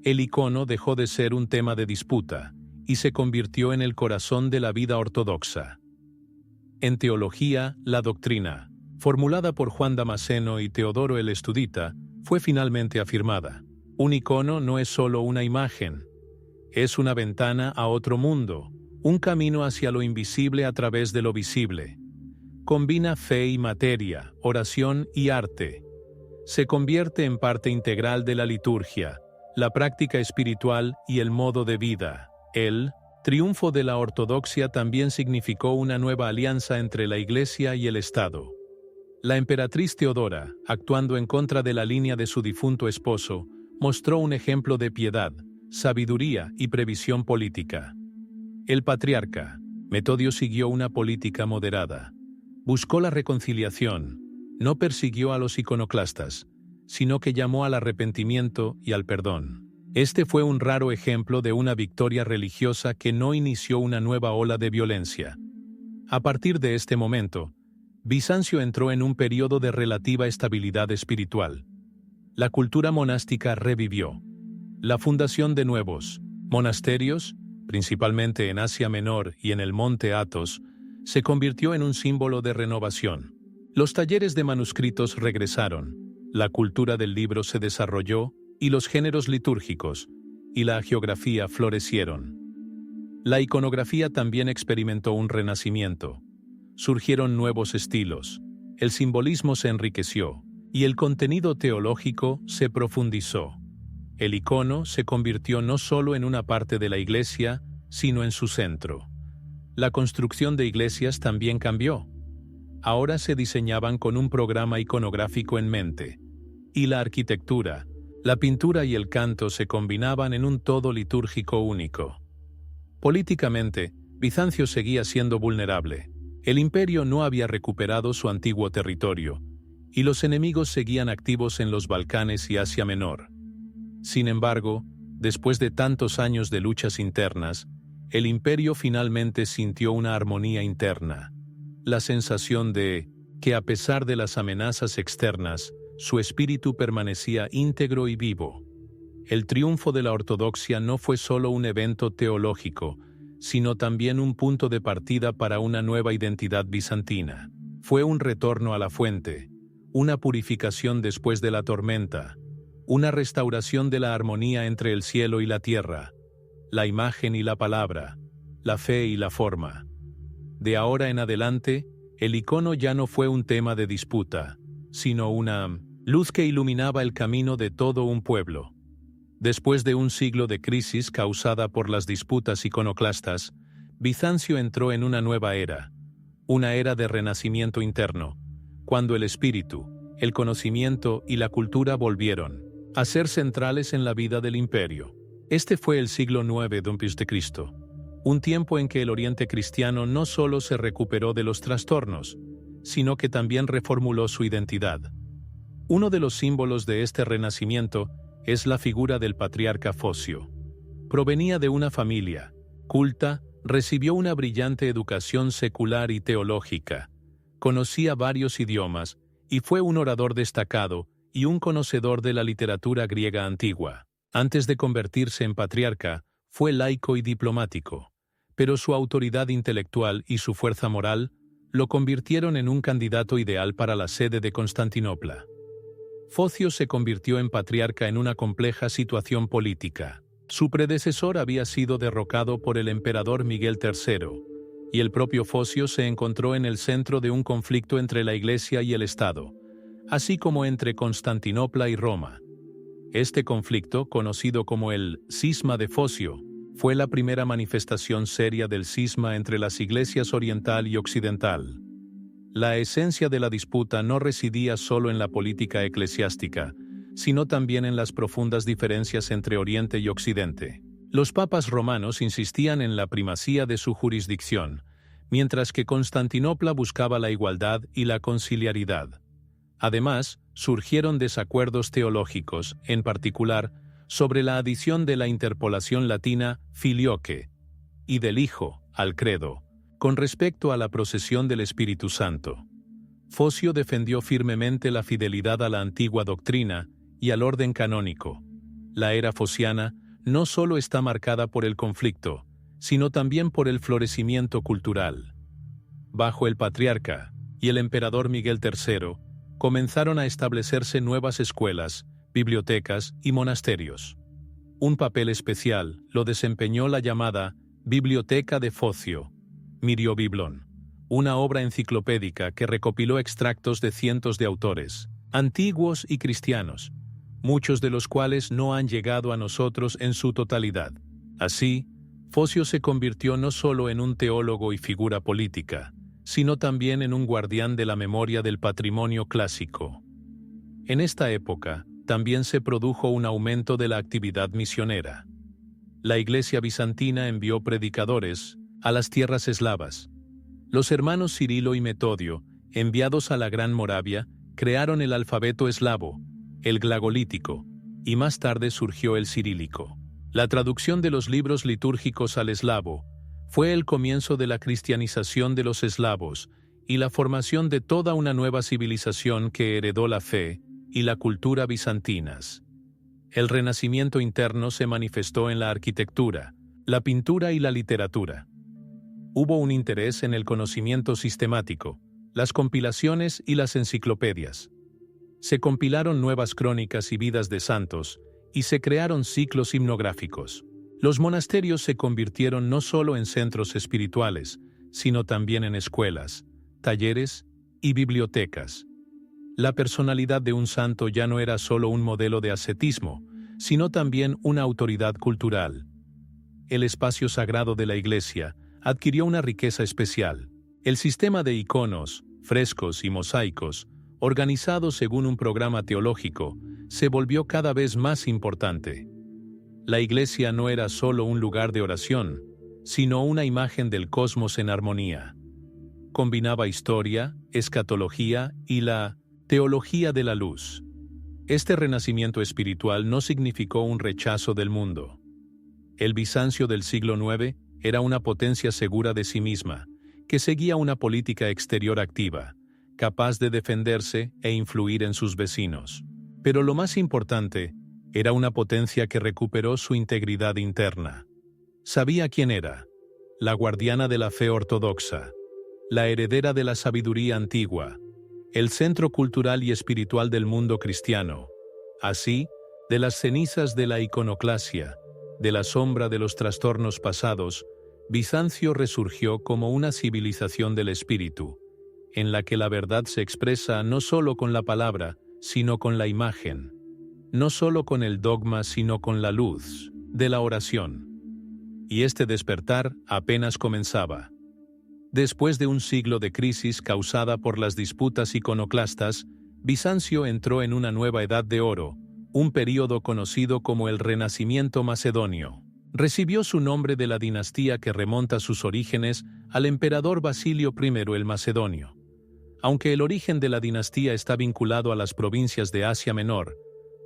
El icono dejó de ser un tema de disputa y se convirtió en el corazón de la vida ortodoxa. En teología, la doctrina, formulada por Juan Damasceno y Teodoro el Estudita, fue finalmente afirmada. Un icono no es solo una imagen, es una ventana a otro mundo, un camino hacia lo invisible a través de lo visible. Combina fe y materia, oración y arte. Se convierte en parte integral de la liturgia, la práctica espiritual y el modo de vida. El triunfo de la ortodoxia también significó una nueva alianza entre la Iglesia y el Estado. La emperatriz Teodora, actuando en contra de la línea de su difunto esposo, mostró un ejemplo de piedad, sabiduría y previsión política. El patriarca Metodio siguió una política moderada. Buscó la reconciliación, no persiguió a los iconoclastas, sino que llamó al arrepentimiento y al perdón. Este fue un raro ejemplo de una victoria religiosa que no inició una nueva ola de violencia. A partir de este momento, Bizancio entró en un periodo de relativa estabilidad espiritual. La cultura monástica revivió. La fundación de nuevos monasterios, principalmente en Asia Menor y en el monte Athos, se convirtió en un símbolo de renovación. Los talleres de manuscritos regresaron, la cultura del libro se desarrolló y los géneros litúrgicos y la hagiografía florecieron. La iconografía también experimentó un renacimiento. Surgieron nuevos estilos, el simbolismo se enriqueció y el contenido teológico se profundizó. El icono se convirtió no solo en una parte de la iglesia, sino en su centro. La construcción de iglesias también cambió. Ahora se diseñaban con un programa iconográfico en mente. Y la arquitectura, la pintura y el canto se combinaban en un todo litúrgico único. Políticamente, Bizancio seguía siendo vulnerable. El imperio no había recuperado su antiguo territorio, y los enemigos seguían activos en los Balcanes y Asia Menor. Sin embargo, después de tantos años de luchas internas, el imperio finalmente sintió una armonía interna. La sensación de que, a pesar de las amenazas externas, su espíritu permanecía íntegro y vivo. El triunfo de la ortodoxia no fue solo un evento teológico, sino también un punto de partida para una nueva identidad bizantina. Fue un retorno a la fuente, una purificación después de la tormenta, una restauración de la armonía entre el cielo y la tierra, la imagen y la palabra, la fe y la forma. De ahora en adelante, el icono ya no fue un tema de disputa, sino una luz que iluminaba el camino de todo un pueblo. Después de un siglo de crisis causada por las disputas iconoclastas, Bizancio entró en una nueva era, una era de renacimiento interno, cuando el espíritu, el conocimiento y la cultura volvieron a ser centrales en la vida del imperio. Este fue el siglo IX d.C., un tiempo en que el Oriente cristiano no solo se recuperó de los trastornos, sino que también reformuló su identidad. Uno de los símbolos de este renacimiento es la figura del patriarca Focio. Provenía de una familia culta, recibió una brillante educación secular y teológica, conocía varios idiomas y fue un orador destacado y un conocedor de la literatura griega antigua. Antes de convertirse en patriarca, fue laico y diplomático, pero su autoridad intelectual y su fuerza moral lo convirtieron en un candidato ideal para la sede de Constantinopla. Focio se convirtió en patriarca en una compleja situación política. Su predecesor había sido derrocado por el emperador Miguel III, y el propio Focio se encontró en el centro de un conflicto entre la Iglesia y el Estado, así como entre Constantinopla y Roma. Este conflicto, conocido como el Cisma de Focio, fue la primera manifestación seria del cisma entre las iglesias oriental y occidental. La esencia de la disputa no residía solo en la política eclesiástica, sino también en las profundas diferencias entre Oriente y Occidente. Los papas romanos insistían en la primacía de su jurisdicción, mientras que Constantinopla buscaba la igualdad y la conciliaridad. Además, surgieron desacuerdos teológicos, en particular, sobre la adición de la interpolación latina filioque y del Hijo al credo, con respecto a la procesión del Espíritu Santo. Focio defendió firmemente la fidelidad a la antigua doctrina y al orden canónico. La era fociana no solo está marcada por el conflicto, sino también por el florecimiento cultural. Bajo el patriarca y el emperador Miguel III, comenzaron a establecerse nuevas escuelas, bibliotecas y monasterios. Un papel especial lo desempeñó la llamada Biblioteca de Focio, Miriobiblon, una obra enciclopédica que recopiló extractos de cientos de autores, antiguos y cristianos, muchos de los cuales no han llegado a nosotros en su totalidad. Así, Focio se convirtió no solo en un teólogo y figura política, sino también en un guardián de la memoria del patrimonio clásico. En esta época, también se produjo un aumento de la actividad misionera. La Iglesia bizantina envió predicadores a las tierras eslavas. Los hermanos Cirilo y Metodio, enviados a la Gran Moravia, crearon el alfabeto eslavo, el glagolítico, y más tarde surgió el cirílico. La traducción de los libros litúrgicos al eslavo fue el comienzo de la cristianización de los eslavos y la formación de toda una nueva civilización que heredó la fe y la cultura bizantinas. El renacimiento interno se manifestó en la arquitectura, la pintura y la literatura. Hubo un interés en el conocimiento sistemático, las compilaciones y las enciclopedias. Se compilaron nuevas crónicas y vidas de santos, y se crearon ciclos himnográficos. Los monasterios se convirtieron no solo en centros espirituales, sino también en escuelas, talleres y bibliotecas. La personalidad de un santo ya no era solo un modelo de ascetismo, sino también una autoridad cultural. El espacio sagrado de la Iglesia adquirió una riqueza especial. El sistema de iconos, frescos y mosaicos, organizado según un programa teológico, se volvió cada vez más importante. La Iglesia no era solo un lugar de oración, sino una imagen del cosmos en armonía. Combinaba historia, escatología y la teología de la luz. Este renacimiento espiritual no significó un rechazo del mundo. El Bizancio del siglo IX era una potencia segura de sí misma, que seguía una política exterior activa, capaz de defenderse e influir en sus vecinos. Pero lo más importante, era una potencia que recuperó su integridad interna. Sabía quién era: la guardiana de la fe ortodoxa, la heredera de la sabiduría antigua, el centro cultural y espiritual del mundo cristiano. Así, de las cenizas de la iconoclasia, de la sombra de los trastornos pasados, Bizancio resurgió como una civilización del espíritu, en la que la verdad se expresa no solo con la palabra, sino con la imagen. no solo con el dogma sino con la luz de la oración. Y este despertar apenas comenzaba. Después de un siglo de crisis causada por las disputas iconoclastas, Bizancio entró en una nueva edad de oro, un período conocido como el Renacimiento macedonio. Recibió su nombre de la dinastía que remonta sus orígenes al emperador Basilio I el Macedonio. Aunque el origen de la dinastía está vinculado a las provincias de Asia Menor,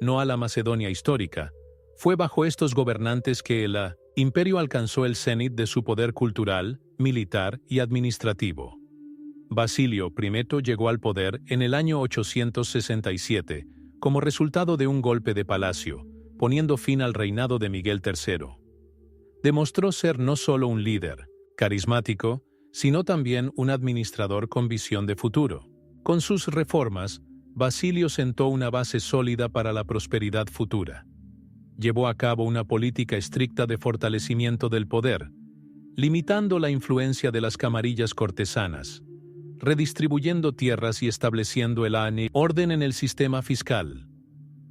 no a la Macedonia histórica, fue bajo estos gobernantes que el imperio alcanzó el cenit de su poder cultural, militar y administrativo. Basilio I llegó al poder en el año 867 como resultado de un golpe de palacio, poniendo fin al reinado de Miguel III. Demostró ser no solo un líder carismático, sino también un administrador con visión de futuro. Con sus reformas, Basilio sentó una base sólida para la prosperidad futura. Llevó a cabo una política estricta de fortalecimiento del poder, limitando la influencia de las camarillas cortesanas, redistribuyendo tierras y estableciendo el orden en el sistema fiscal.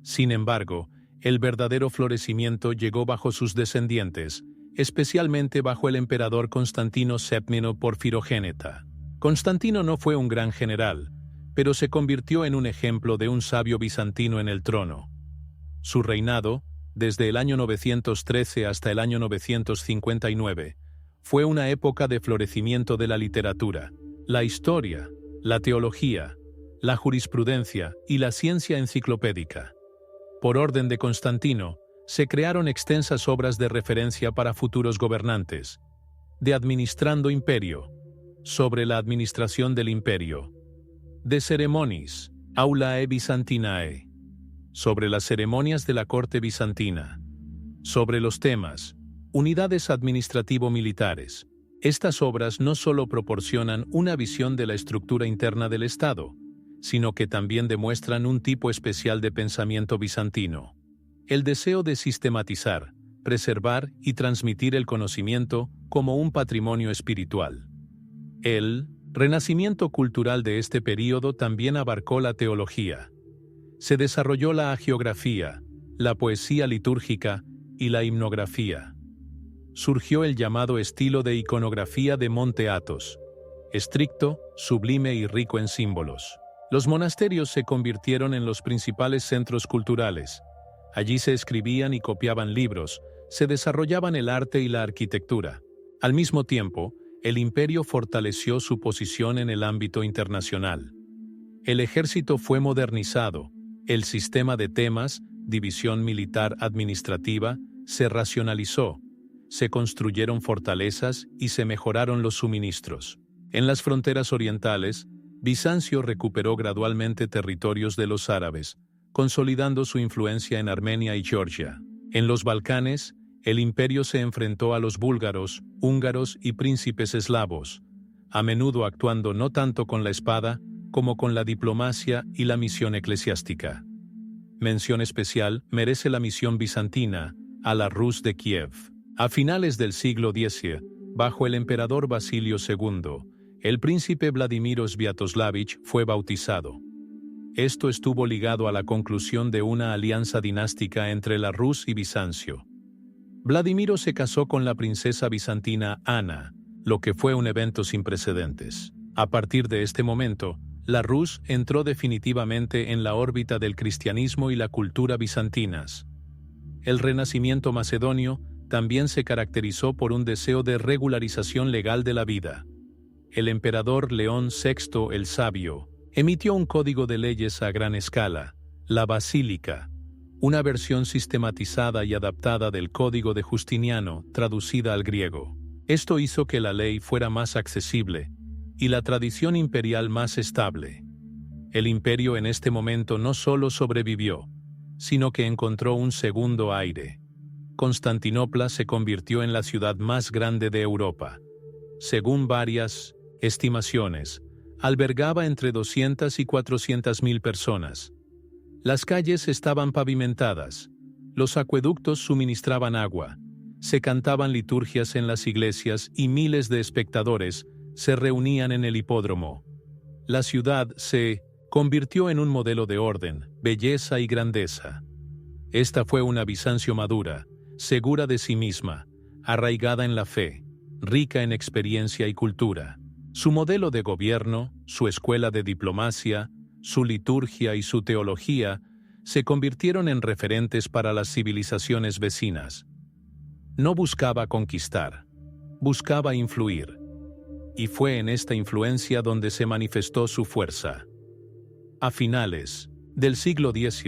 Sin embargo, el verdadero florecimiento llegó bajo sus descendientes, especialmente bajo el emperador Constantino VII Porfirogéneta. Constantino no fue un gran general, pero se convirtió en un ejemplo de un sabio bizantino en el trono. Su reinado, desde el año 913 hasta el año 959, fue una época de florecimiento de la literatura, la historia, la teología, la jurisprudencia y la ciencia enciclopédica. Por orden de Constantino, se crearon extensas obras de referencia para futuros gobernantes, de Administrando Imperio, sobre la administración del imperio, de Ceremoniis, Aulae Byzantinae, sobre las ceremonias de la corte bizantina, sobre los temas, unidades administrativo-militares. Estas obras no solo proporcionan una visión de la estructura interna del Estado, sino que también demuestran un tipo especial de pensamiento bizantino: el deseo de sistematizar, preservar y transmitir el conocimiento como un patrimonio espiritual. El renacimiento cultural de este período también abarcó la teología. Se desarrolló la hagiografía, la poesía litúrgica y la himnografía. Surgió el llamado estilo de iconografía de Monte Athos, estricto, sublime y rico en símbolos. Los monasterios se convirtieron en los principales centros culturales. Allí se escribían y copiaban libros, se desarrollaban el arte y la arquitectura. Al mismo tiempo, el imperio fortaleció su posición en el ámbito internacional. El ejército fue modernizado, el sistema de temas, división militar administrativa, se racionalizó, se construyeron fortalezas y se mejoraron los suministros. En las fronteras orientales, Bizancio recuperó gradualmente territorios de los árabes, consolidando su influencia en Armenia y Georgia. En los Balcanes, el imperio se enfrentó a los búlgaros, húngaros y príncipes eslavos, a menudo actuando no tanto con la espada como con la diplomacia y la misión eclesiástica. Mención especial merece la misión bizantina a la Rus de Kiev. A finales del siglo X, bajo el emperador Basilio II, el príncipe Vladimiro Sviatoslavich fue bautizado. Esto estuvo ligado a la conclusión de una alianza dinástica entre la Rus y Bizancio. Vladimiro se casó con la princesa bizantina Ana, lo que fue un evento sin precedentes. A partir de este momento, la Rus entró definitivamente en la órbita del cristianismo y la cultura bizantinas. El renacimiento macedonio también se caracterizó por un deseo de regularización legal de la vida. El emperador León VI el Sabio emitió un código de leyes a gran escala, la Basílica, una versión sistematizada y adaptada del Código de Justiniano, traducida al griego. Esto hizo que la ley fuera más accesible y la tradición imperial más estable. El imperio en este momento no solo sobrevivió, sino que encontró un segundo aire. Constantinopla se convirtió en la ciudad más grande de Europa. Según varias estimaciones, albergaba entre 200 y 400.000 personas. Las calles estaban pavimentadas, los acueductos suministraban agua, se cantaban liturgias en las iglesias y miles de espectadores se reunían en el hipódromo. La ciudad se convirtió en un modelo de orden, belleza y grandeza. Esta fue una Bizancio madura, segura de sí misma, arraigada en la fe, rica en experiencia y cultura. Su modelo de gobierno, su escuela de diplomacia, su liturgia y su teología se convirtieron en referentes para las civilizaciones vecinas. No buscaba conquistar, buscaba influir. Y fue en esta influencia donde se manifestó su fuerza. A finales del siglo X,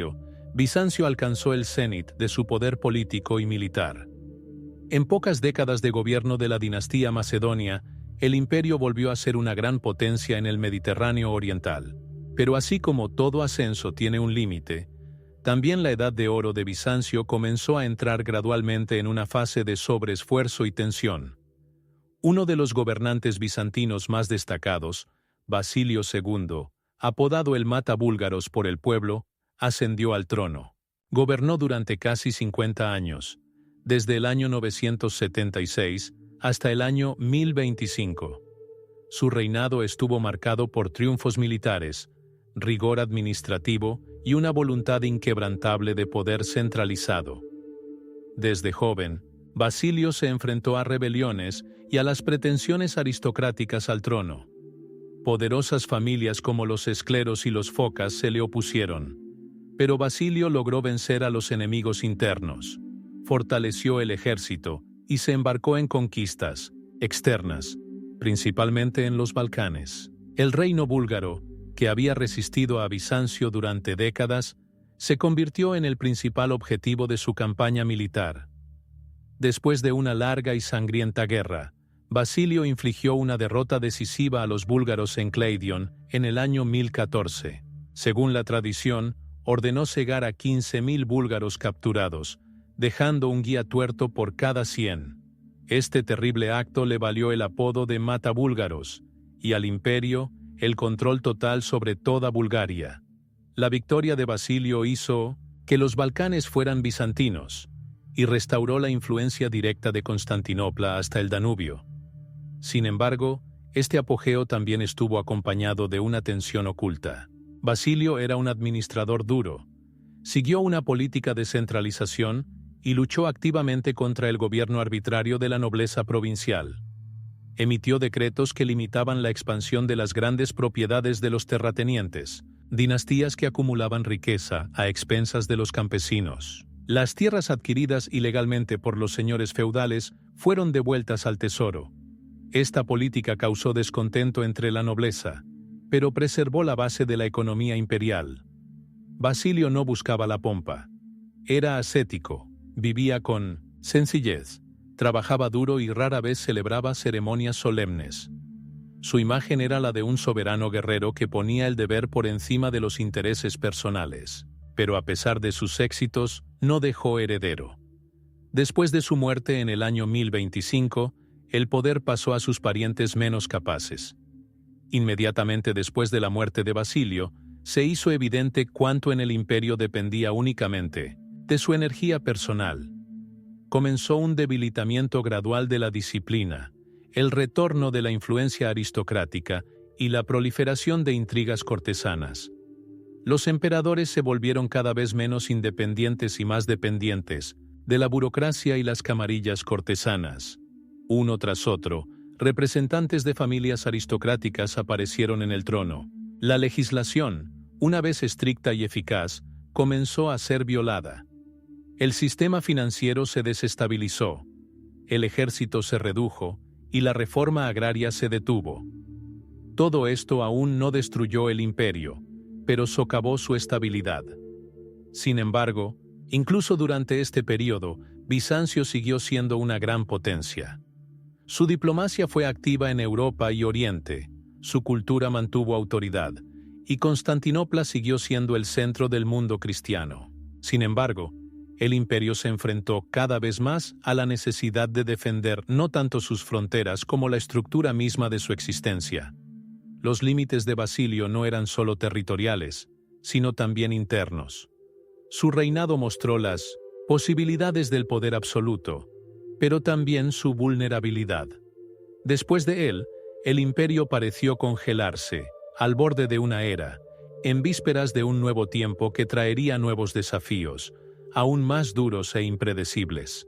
Bizancio alcanzó el cenit de su poder político y militar. En pocas décadas de gobierno de la dinastía macedonia, el imperio volvió a ser una gran potencia en el Mediterráneo oriental. Pero así como todo ascenso tiene un límite, también la edad de oro de Bizancio comenzó a entrar gradualmente en una fase de sobreesfuerzo y tensión. Uno de los gobernantes bizantinos más destacados, Basilio II, apodado el Mata-Búlgaros por el pueblo, ascendió al trono. Gobernó durante casi 50 años, desde el año 976 hasta el año 1025. Su reinado estuvo marcado por triunfos militares, rigor administrativo y una voluntad inquebrantable de poder centralizado. Desde joven, Basilio se enfrentó a rebeliones y a las pretensiones aristocráticas al trono. Poderosas familias como los Escleros y los Focas se le opusieron, pero Basilio logró vencer a los enemigos internos, fortaleció el ejército y se embarcó en conquistas externas, principalmente en los Balcanes. El reino búlgaro, que había resistido a Bizancio durante décadas, se convirtió en el principal objetivo de su campaña militar. Después de una larga y sangrienta guerra, Basilio infligió una derrota decisiva a los búlgaros en Kleidion en el año 1014. Según la tradición, ordenó cegar a 15.000 búlgaros capturados, dejando un guía tuerto por cada 100. Este terrible acto le valió el apodo de Mata-Búlgaros, y al imperio, el control total sobre toda Bulgaria. La victoria de Basilio hizo que los Balcanes fueran bizantinos, y restauró la influencia directa de Constantinopla hasta el Danubio. Sin embargo, este apogeo también estuvo acompañado de una tensión oculta. Basilio era un administrador duro, siguió una política de centralización y luchó activamente contra el gobierno arbitrario de la nobleza provincial. Emitió decretos que limitaban la expansión de las grandes propiedades de los terratenientes, dinastías que acumulaban riqueza a expensas de los campesinos. Las tierras adquiridas ilegalmente por los señores feudales fueron devueltas al tesoro. Esta política causó descontento entre la nobleza, pero preservó la base de la economía imperial. Basilio no buscaba la pompa. Era ascético, vivía con sencillez, trabajaba duro y rara vez celebraba ceremonias solemnes. Su imagen era la de un soberano guerrero que ponía el deber por encima de los intereses personales. Pero a pesar de sus éxitos, no dejó heredero. Después de su muerte en el año 1025, el poder pasó a sus parientes menos capaces. Inmediatamente después de la muerte de Basilio, se hizo evidente cuánto en el imperio dependía únicamente de su energía personal. Comenzó un debilitamiento gradual de la disciplina, el retorno de la influencia aristocrática y la proliferación de intrigas cortesanas. Los emperadores se volvieron cada vez menos independientes y más dependientes de la burocracia y las camarillas cortesanas. Uno tras otro, representantes de familias aristocráticas aparecieron en el trono. La legislación, una vez estricta y eficaz, comenzó a ser violada. El sistema financiero se desestabilizó, el ejército se redujo y la reforma agraria se detuvo. Todo esto aún no destruyó el imperio, pero socavó su estabilidad. Sin embargo, incluso durante este periodo, Bizancio siguió siendo una gran potencia. Su diplomacia fue activa en Europa y Oriente, su cultura mantuvo autoridad, y Constantinopla siguió siendo el centro del mundo cristiano. Sin embargo, el imperio se enfrentó cada vez más a la necesidad de defender no tanto sus fronteras como la estructura misma de su existencia. Los límites de Basilio no eran solo territoriales, sino también internos. Su reinado mostró las posibilidades del poder absoluto, pero también su vulnerabilidad. Después de él, el imperio pareció congelarse, al borde de una era, en vísperas de un nuevo tiempo que traería nuevos desafíos, aún más duros e impredecibles.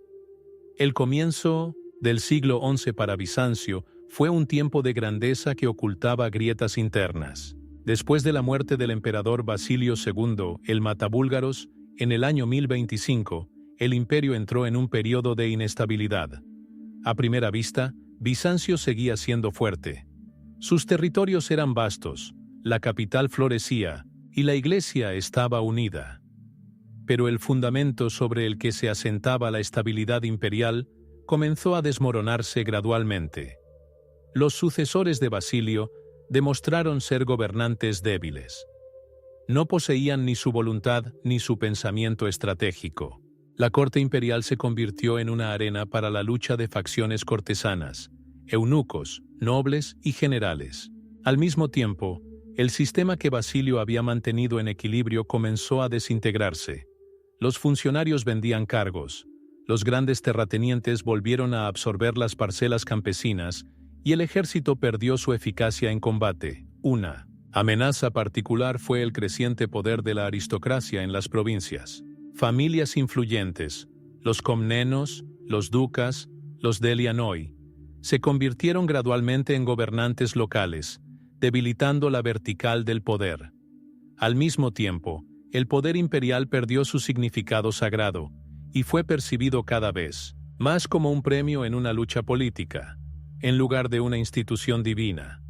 El comienzo del siglo XI para Bizancio fue un tiempo de grandeza que ocultaba grietas internas. Después de la muerte del emperador Basilio II, el Matabúlgaros, en el año 1025, el imperio entró en un periodo de inestabilidad. A primera vista, Bizancio seguía siendo fuerte. Sus territorios eran vastos, la capital florecía y la iglesia estaba unida. Pero el fundamento sobre el que se asentaba la estabilidad imperial comenzó a desmoronarse gradualmente. Los sucesores de Basilio demostraron ser gobernantes débiles. No poseían ni su voluntad ni su pensamiento estratégico. La corte imperial se convirtió en una arena para la lucha de facciones cortesanas, eunucos, nobles y generales. Al mismo tiempo, el sistema que Basilio había mantenido en equilibrio comenzó a desintegrarse. Los funcionarios vendían cargos, los grandes terratenientes volvieron a absorber las parcelas campesinas y el ejército perdió su eficacia en combate. Una amenaza particular fue el creciente poder de la aristocracia en las provincias. Familias influyentes, los Comnenos, los Ducas, los Delianoi, se convirtieron gradualmente en gobernantes locales, debilitando la vertical del poder. Al mismo tiempo, el poder imperial perdió su significado sagrado y fue percibido cada vez más como un premio en una lucha política, en lugar de una institución divina.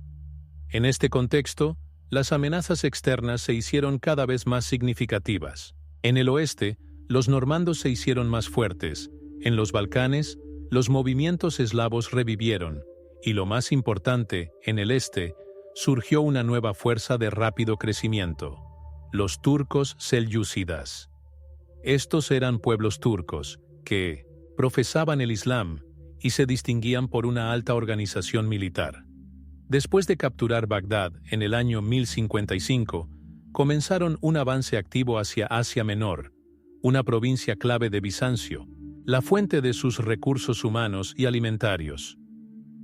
En este contexto, las amenazas externas se hicieron cada vez más significativas. En el oeste, los normandos se hicieron más fuertes. En los Balcanes, los movimientos eslavos revivieron. Y lo más importante, en el este, surgió una nueva fuerza de rápido crecimiento: los turcos selyúcidas. Estos eran pueblos turcos que profesaban el Islam y se distinguían por una alta organización militar. Después de capturar Bagdad en el año 1055, comenzaron un avance activo hacia Asia Menor, una provincia clave de Bizancio, la fuente de sus recursos humanos y alimentarios.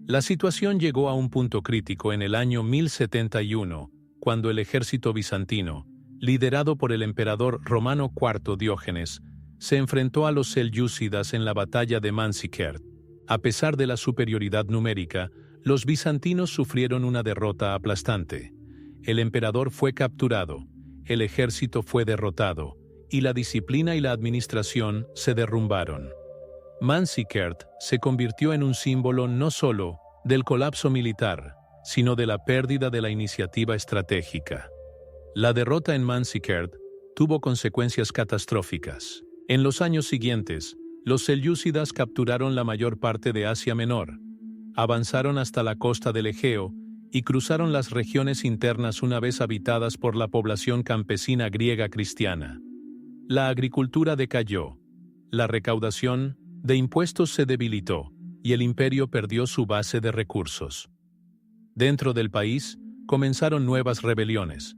La situación llegó a un punto crítico en el año 1071, cuando el ejército bizantino, liderado por el emperador romano IV Diógenes, se enfrentó a los selyúcidas en la batalla de Manzikert. A pesar de la superioridad numérica, los bizantinos sufrieron una derrota aplastante. El emperador fue capturado, el ejército fue derrotado, y la disciplina y la administración se derrumbaron. Manzikert se convirtió en un símbolo no solo del colapso militar, sino de la pérdida de la iniciativa estratégica. La derrota en Manzikert tuvo consecuencias catastróficas. En los años siguientes, los selyúcidas capturaron la mayor parte de Asia Menor, avanzaron hasta la costa del Egeo y cruzaron las regiones internas una vez habitadas por la población campesina griega cristiana. La agricultura decayó, la recaudación de impuestos se debilitó y el imperio perdió su base de recursos. Dentro del país comenzaron nuevas rebeliones.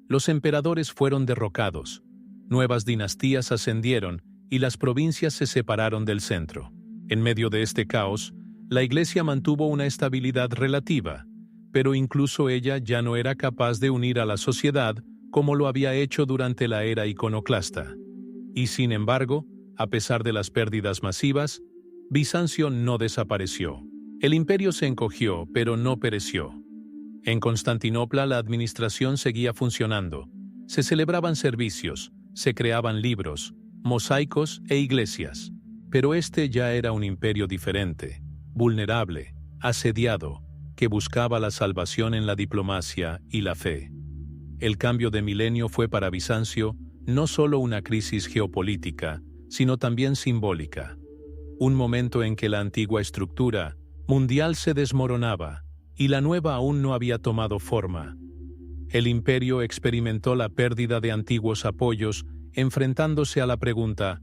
Los emperadores fueron derrocados, nuevas dinastías ascendieron y las provincias se separaron del centro. En medio de este caos, la Iglesia mantuvo una estabilidad relativa, pero incluso ella ya no era capaz de unir a la sociedad como lo había hecho durante la era iconoclasta. Y sin embargo, a pesar de las pérdidas masivas, Bizancio no desapareció. El imperio se encogió, pero no pereció. En Constantinopla la administración seguía funcionando. Se celebraban servicios, se creaban libros, mosaicos e iglesias. Pero este ya era un imperio diferente, vulnerable, asediado, que buscaba la salvación en la diplomacia y la fe. El cambio de milenio fue para Bizancio no solo una crisis geopolítica, sino también simbólica. Un momento en que la antigua estructura mundial se desmoronaba y la nueva aún no había tomado forma. El imperio experimentó la pérdida de antiguos apoyos, enfrentándose a la pregunta: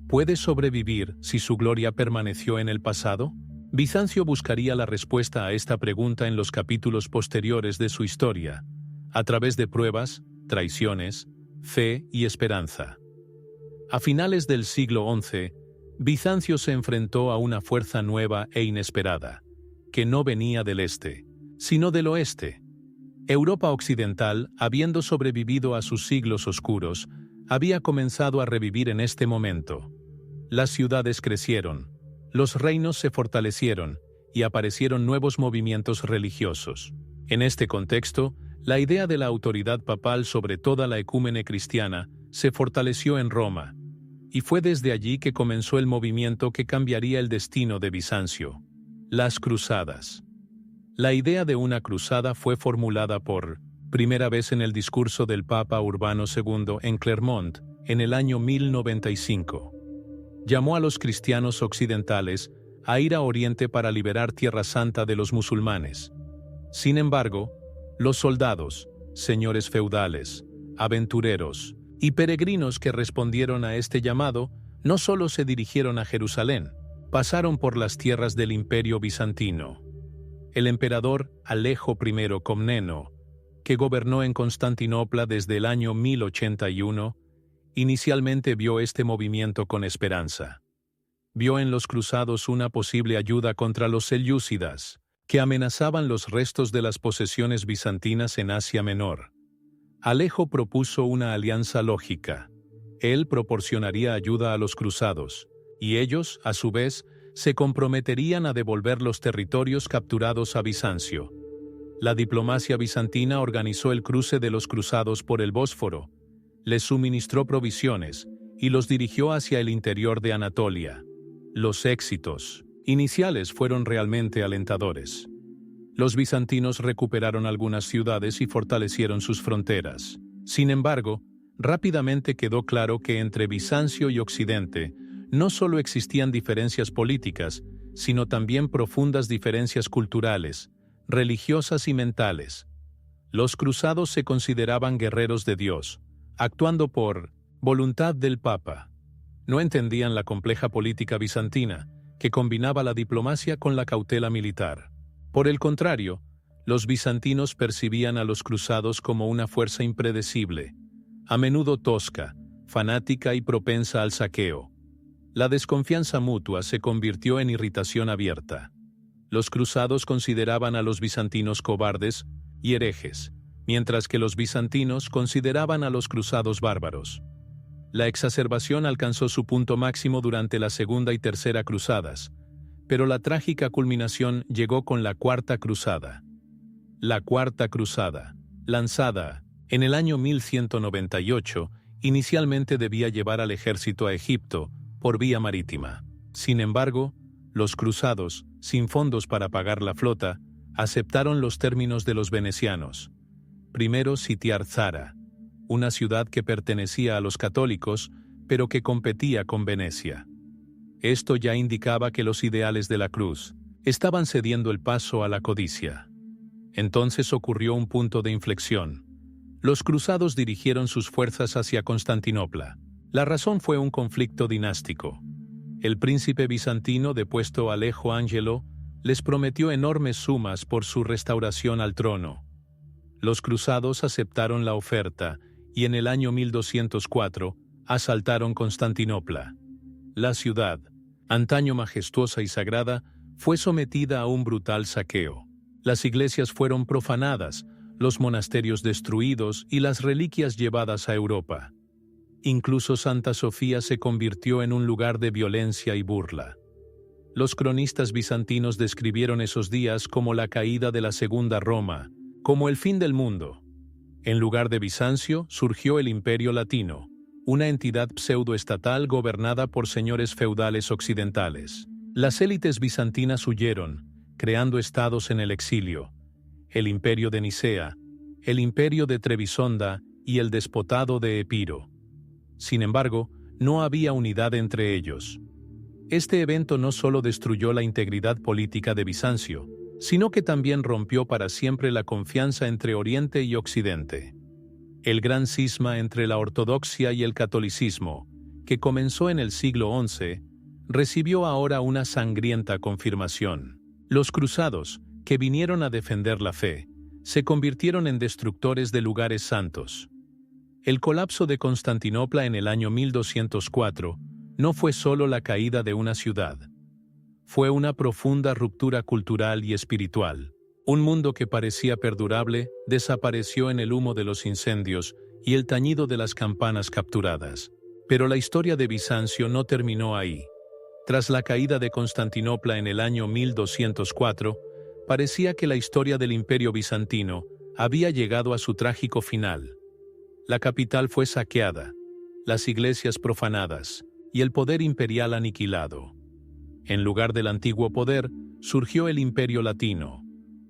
¿puede sobrevivir si su gloria permaneció en el pasado? Bizancio buscaría la respuesta a esta pregunta en los capítulos posteriores de su historia, a través de pruebas, traiciones, fe y esperanza. A finales del siglo XI, Bizancio se enfrentó a una fuerza nueva e inesperada, que no venía del este, sino del oeste. Europa occidental, habiendo sobrevivido a sus siglos oscuros, había comenzado a revivir en este momento. Las ciudades crecieron, los reinos se fortalecieron y aparecieron nuevos movimientos religiosos. En este contexto, la idea de la autoridad papal sobre toda la ecúmene cristiana se fortaleció en Roma, y fue desde allí que comenzó el movimiento que cambiaría el destino de Bizancio. Las cruzadas. La idea de una cruzada fue formulada por primera vez en el discurso del Papa Urbano II en Clermont, en el año 1095. Llamó a los cristianos occidentales a ir a Oriente para liberar Tierra Santa de los musulmanes. Sin embargo, los soldados, señores feudales, aventureros y peregrinos que respondieron a este llamado no solo se dirigieron a Jerusalén, pasaron por las tierras del Imperio Bizantino. El emperador Alejo I Comneno, que gobernó en Constantinopla desde el año 1081, inicialmente vio este movimiento con esperanza. Vio en los cruzados una posible ayuda contra los selyúcidas, que amenazaban los restos de las posesiones bizantinas en Asia Menor. Alejo propuso una alianza lógica. Él proporcionaría ayuda a los cruzados, y ellos, a su vez, se comprometerían a devolver los territorios capturados a Bizancio. La diplomacia bizantina organizó el cruce de los cruzados por el Bósforo, les suministró provisiones y los dirigió hacia el interior de Anatolia. Los éxitos iniciales fueron realmente alentadores. Los bizantinos recuperaron algunas ciudades y fortalecieron sus fronteras. Sin embargo, rápidamente quedó claro que entre Bizancio y Occidente no solo existían diferencias políticas, sino también profundas diferencias culturales, religiosas y mentales. Los cruzados se consideraban guerreros de Dios, actuando por voluntad del Papa. No entendían la compleja política bizantina, que combinaba la diplomacia con la cautela militar. Por el contrario, los bizantinos percibían a los cruzados como una fuerza impredecible, a menudo tosca, fanática y propensa al saqueo. La desconfianza mutua se convirtió en irritación abierta. Los cruzados consideraban a los bizantinos cobardes y herejes, mientras que los bizantinos consideraban a los cruzados bárbaros. La exacerbación alcanzó su punto máximo durante la Segunda y Tercera Cruzadas, pero la trágica culminación llegó con la Cuarta Cruzada. La Cuarta Cruzada, lanzada en el año 1198, inicialmente debía llevar al ejército a Egipto por vía marítima. Sin embargo, los cruzados, sin fondos para pagar la flota, aceptaron los términos de los venecianos. Primero sitiar Zara, una ciudad que pertenecía a los católicos, pero que competía con Venecia. Esto ya indicaba que los ideales de la cruz estaban cediendo el paso a la codicia. Entonces ocurrió un punto de inflexión. Los cruzados dirigieron sus fuerzas hacia Constantinopla. La razón fue un conflicto dinástico. El príncipe bizantino depuesto Alejo Ángelo les prometió enormes sumas por su restauración al trono. Los cruzados aceptaron la oferta y en el año 1204 asaltaron Constantinopla. La ciudad, antaño majestuosa y sagrada, fue sometida a un brutal saqueo. Las iglesias fueron profanadas, los monasterios destruidos y las reliquias llevadas a Europa. Incluso Santa Sofía se convirtió en un lugar de violencia y burla. Los cronistas bizantinos describieron esos días como la caída de la Segunda Roma, como el fin del mundo. En lugar de Bizancio surgió el Imperio Latino, una entidad pseudoestatal gobernada por señores feudales occidentales. Las élites bizantinas huyeron, creando estados en el exilio: el Imperio de Nicea, el Imperio de Trebisonda y el Despotado de Epiro. Sin embargo, no había unidad entre ellos. Este evento no solo destruyó la integridad política de Bizancio, sino que también rompió para siempre la confianza entre Oriente y Occidente. El gran cisma entre la ortodoxia y el catolicismo, que comenzó en el siglo XI, recibió ahora una sangrienta confirmación. Los cruzados, que vinieron a defender la fe, se convirtieron en destructores de lugares santos. El colapso de Constantinopla en el año 1204 no fue solo la caída de una ciudad. Fue una profunda ruptura cultural y espiritual. Un mundo que parecía perdurable desapareció en el humo de los incendios y el tañido de las campanas capturadas. Pero la historia de Bizancio no terminó ahí. Tras la caída de Constantinopla en el año 1204, parecía que la historia del Imperio bizantino había llegado a su trágico final. La capital fue saqueada, las iglesias profanadas y el poder imperial aniquilado. En lugar del antiguo poder, surgió el Imperio Latino,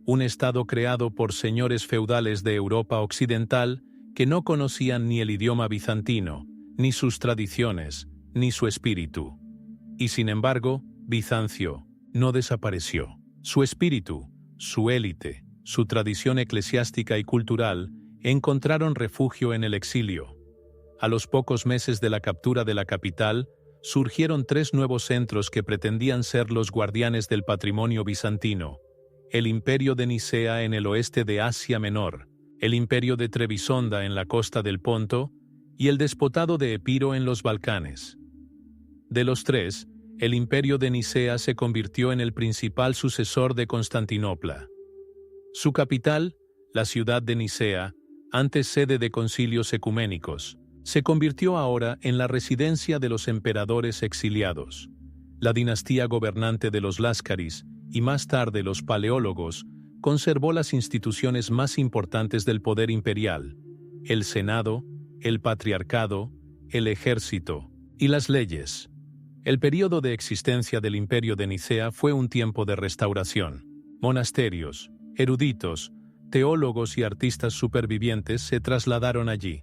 un estado creado por señores feudales de Europa occidental que no conocían ni el idioma bizantino, ni sus tradiciones, ni su espíritu. Y sin embargo, Bizancio no desapareció. Su espíritu, su élite, su tradición eclesiástica y cultural encontraron refugio en el exilio. A los pocos meses de la captura de la capital, surgieron 3 nuevos centros que pretendían ser los guardianes del patrimonio bizantino: el Imperio de Nicea en el oeste de Asia Menor, el Imperio de Trebisonda en la costa del Ponto y el Despotado de Epiro en los Balcanes. De los 3, el Imperio de Nicea se convirtió en el principal sucesor de Constantinopla. Su capital, la ciudad de Nicea, antes sede de concilios ecuménicos, se convirtió ahora en la residencia de los emperadores exiliados. La dinastía gobernante de los Láscaris, y más tarde los Paleólogos, conservó las instituciones más importantes del poder imperial: el Senado, el Patriarcado, el Ejército y las leyes. El período de existencia del Imperio de Nicea fue un tiempo de restauración. Monasterios, eruditos, teólogos y artistas supervivientes se trasladaron allí.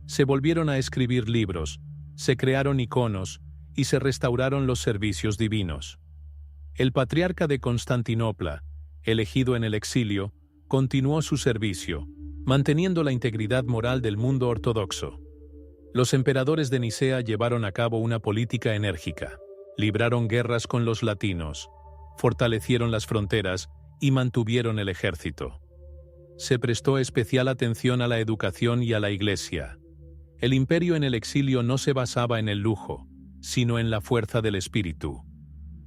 Se volvieron a escribir libros, se crearon iconos y se restauraron los servicios divinos. El patriarca de Constantinopla, elegido en el exilio, continuó su servicio, manteniendo la integridad moral del mundo ortodoxo. Los emperadores de Nicea llevaron a cabo una política enérgica, libraron guerras con los latinos, fortalecieron las fronteras y mantuvieron el ejército. Se prestó especial atención a la educación y a la iglesia. El imperio en el exilio no se basaba en el lujo, sino en la fuerza del espíritu.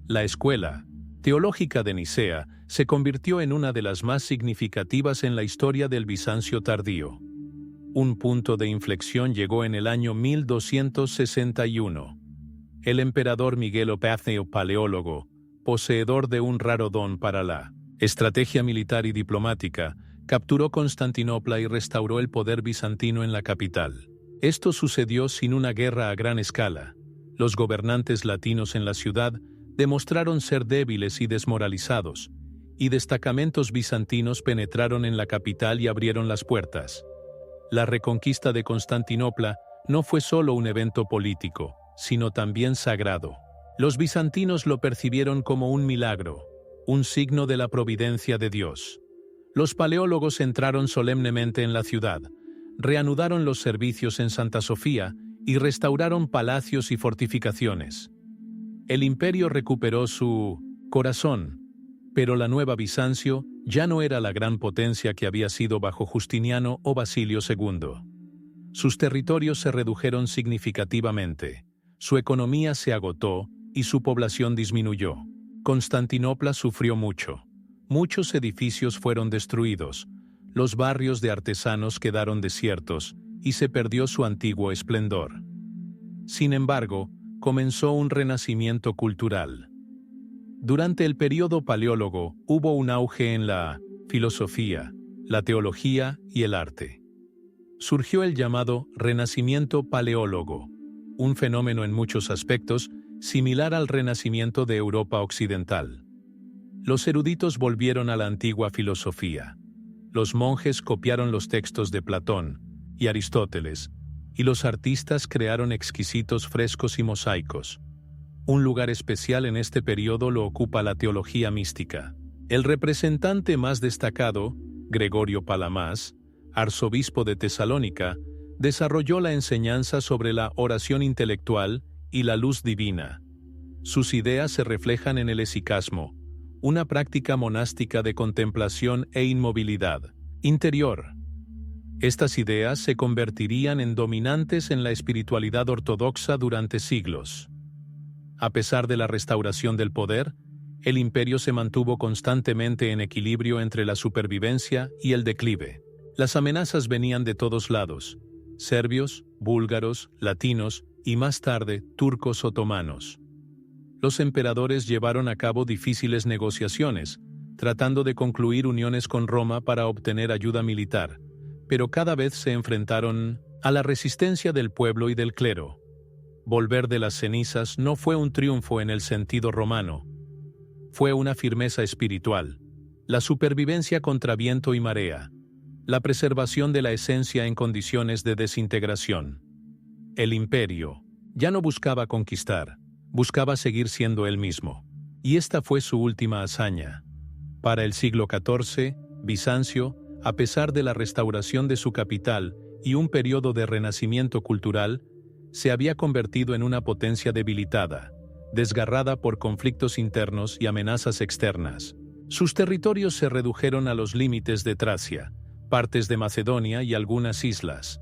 La escuela teológica de Nicea se convirtió en una de las más significativas en la historia del Bizancio tardío. Un punto de inflexión llegó en el año 1261. El emperador Miguel Opacneo Paleólogo, poseedor de un raro don para la estrategia militar y diplomática, capturó Constantinopla y restauró el poder bizantino en la capital. Esto sucedió sin una guerra a gran escala. Los gobernantes latinos en la ciudad demostraron ser débiles y desmoralizados, y destacamentos bizantinos penetraron en la capital y abrieron las puertas. La reconquista de Constantinopla no fue solo un evento político, sino también sagrado. Los bizantinos lo percibieron como un milagro, un signo de la providencia de Dios. Los paleólogos entraron solemnemente en la ciudad, reanudaron los servicios en Santa Sofía y restauraron palacios y fortificaciones. El imperio recuperó su corazón, pero la nueva Bizancio ya no era la gran potencia que había sido bajo Justiniano o Basilio II. Sus territorios se redujeron significativamente, su economía se agotó y su población disminuyó. Constantinopla sufrió mucho. Muchos edificios fueron destruidos, los barrios de artesanos quedaron desiertos y se perdió su antiguo esplendor. Sin embargo, comenzó un renacimiento cultural. Durante el período paleólogo hubo un auge en la filosofía, la teología y el arte. Surgió el llamado Renacimiento Paleólogo, un fenómeno en muchos aspectos similar al Renacimiento de Europa Occidental. Los eruditos volvieron a la antigua filosofía. Los monjes copiaron los textos de Platón y Aristóteles, y los artistas crearon exquisitos frescos y mosaicos. Un lugar especial en este periodo lo ocupa la teología mística. El representante más destacado, Gregorio Palamas, arzobispo de Tesalónica, desarrolló la enseñanza sobre la oración intelectual y la luz divina. Sus ideas se reflejan en el esicasmo, una práctica monástica de contemplación e inmovilidad interior. Estas ideas se convertirían en dominantes en la espiritualidad ortodoxa durante siglos. A pesar de la restauración del poder, el imperio se mantuvo constantemente en equilibrio entre la supervivencia y el declive. Las amenazas venían de todos lados: serbios, búlgaros, latinos y más tarde turcos otomanos. Los emperadores llevaron a cabo difíciles negociaciones, tratando de concluir uniones con Roma para obtener ayuda militar, pero cada vez se enfrentaron a la resistencia del pueblo y del clero. Volver de las cenizas no fue un triunfo en el sentido romano, fue una firmeza espiritual, la supervivencia contra viento y marea, la preservación de la esencia en condiciones de desintegración. El imperio ya no buscaba conquistar, buscaba seguir siendo él mismo, y esta fue su última hazaña. Para el siglo XIV, Bizancio, a pesar de la restauración de su capital y un periodo de renacimiento cultural, se había convertido en una potencia debilitada, desgarrada por conflictos internos y amenazas externas. Sus territorios se redujeron a los límites de Tracia, partes de Macedonia y algunas islas.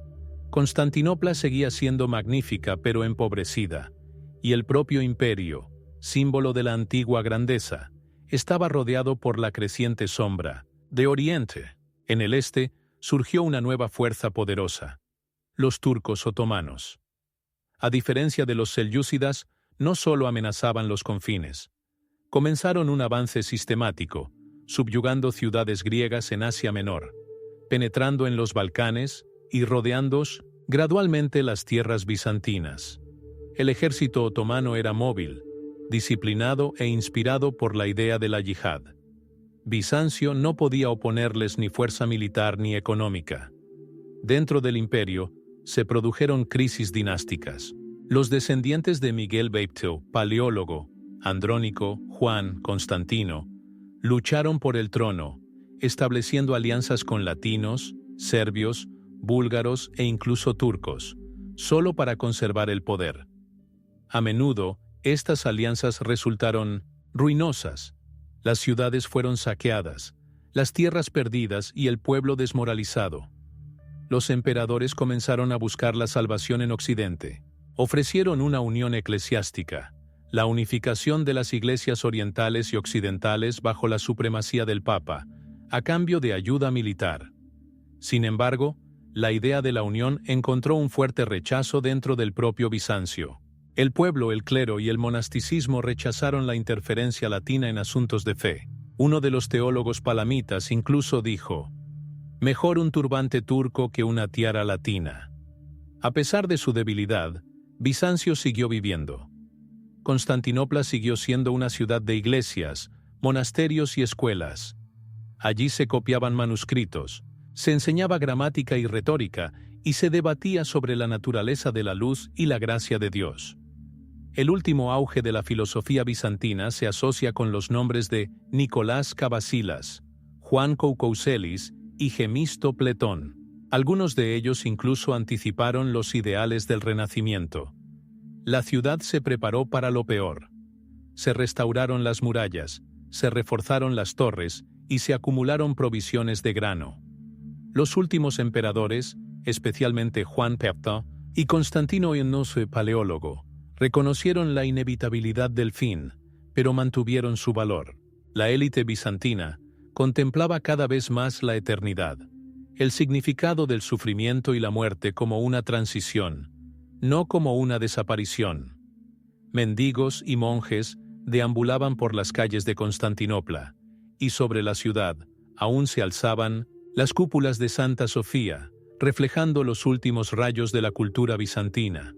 Constantinopla seguía siendo magnífica pero empobrecida, y el propio imperio, símbolo de la antigua grandeza, estaba rodeado por la creciente sombra. De Oriente, en el este, surgió una nueva fuerza poderosa: los turcos otomanos. A diferencia de los selyúcidas, no solo amenazaban los confines. Comenzaron un avance sistemático, subyugando ciudades griegas en Asia Menor, penetrando en los Balcanes y rodeando gradualmente las tierras bizantinas. El ejército otomano era móvil, disciplinado e inspirado por la idea de la yihad. Bizancio no podía oponerles ni fuerza militar ni económica. Dentro del imperio, se produjeron crisis dinásticas. Los descendientes de Miguel Baptista, Paleólogo, Andrónico, Juan, Constantino, lucharon por el trono, estableciendo alianzas con latinos, serbios, búlgaros e incluso turcos, solo para conservar el poder. A menudo, estas alianzas resultaron ruinosas. Las ciudades fueron saqueadas, las tierras perdidas y el pueblo desmoralizado. Los emperadores comenzaron a buscar la salvación en Occidente. Ofrecieron una unión eclesiástica, la unificación de las iglesias orientales y occidentales bajo la supremacía del Papa, a cambio de ayuda militar. Sin embargo, la idea de la unión encontró un fuerte rechazo dentro del propio Bizancio. El pueblo, el clero y el monasticismo rechazaron la interferencia latina en asuntos de fe. Uno de los teólogos palamitas incluso dijo: «Mejor un turbante turco que una tiara latina». A pesar de su debilidad, Bizancio siguió viviendo. Constantinopla siguió siendo una ciudad de iglesias, monasterios y escuelas. Allí se copiaban manuscritos, se enseñaba gramática y retórica y se debatía sobre la naturaleza de la luz y la gracia de Dios. El último auge de la filosofía bizantina se asocia con los nombres de Nicolás Cavasilas, Juan Koukouselis y Gemisto Pletón. Algunos de ellos incluso anticiparon los ideales del Renacimiento. La ciudad se preparó para lo peor. Se restauraron las murallas, se reforzaron las torres y se acumularon provisiones de grano. Los últimos emperadores, especialmente Juan Pepto y Constantino el Paleólogo, reconocieron la inevitabilidad del fin, pero mantuvieron su valor. La élite bizantina contemplaba cada vez más la eternidad, el significado del sufrimiento y la muerte como una transición, no como una desaparición. Mendigos y monjes deambulaban por las calles de Constantinopla, y sobre la ciudad aún se alzaban las cúpulas de Santa Sofía, reflejando los últimos rayos de la cultura bizantina.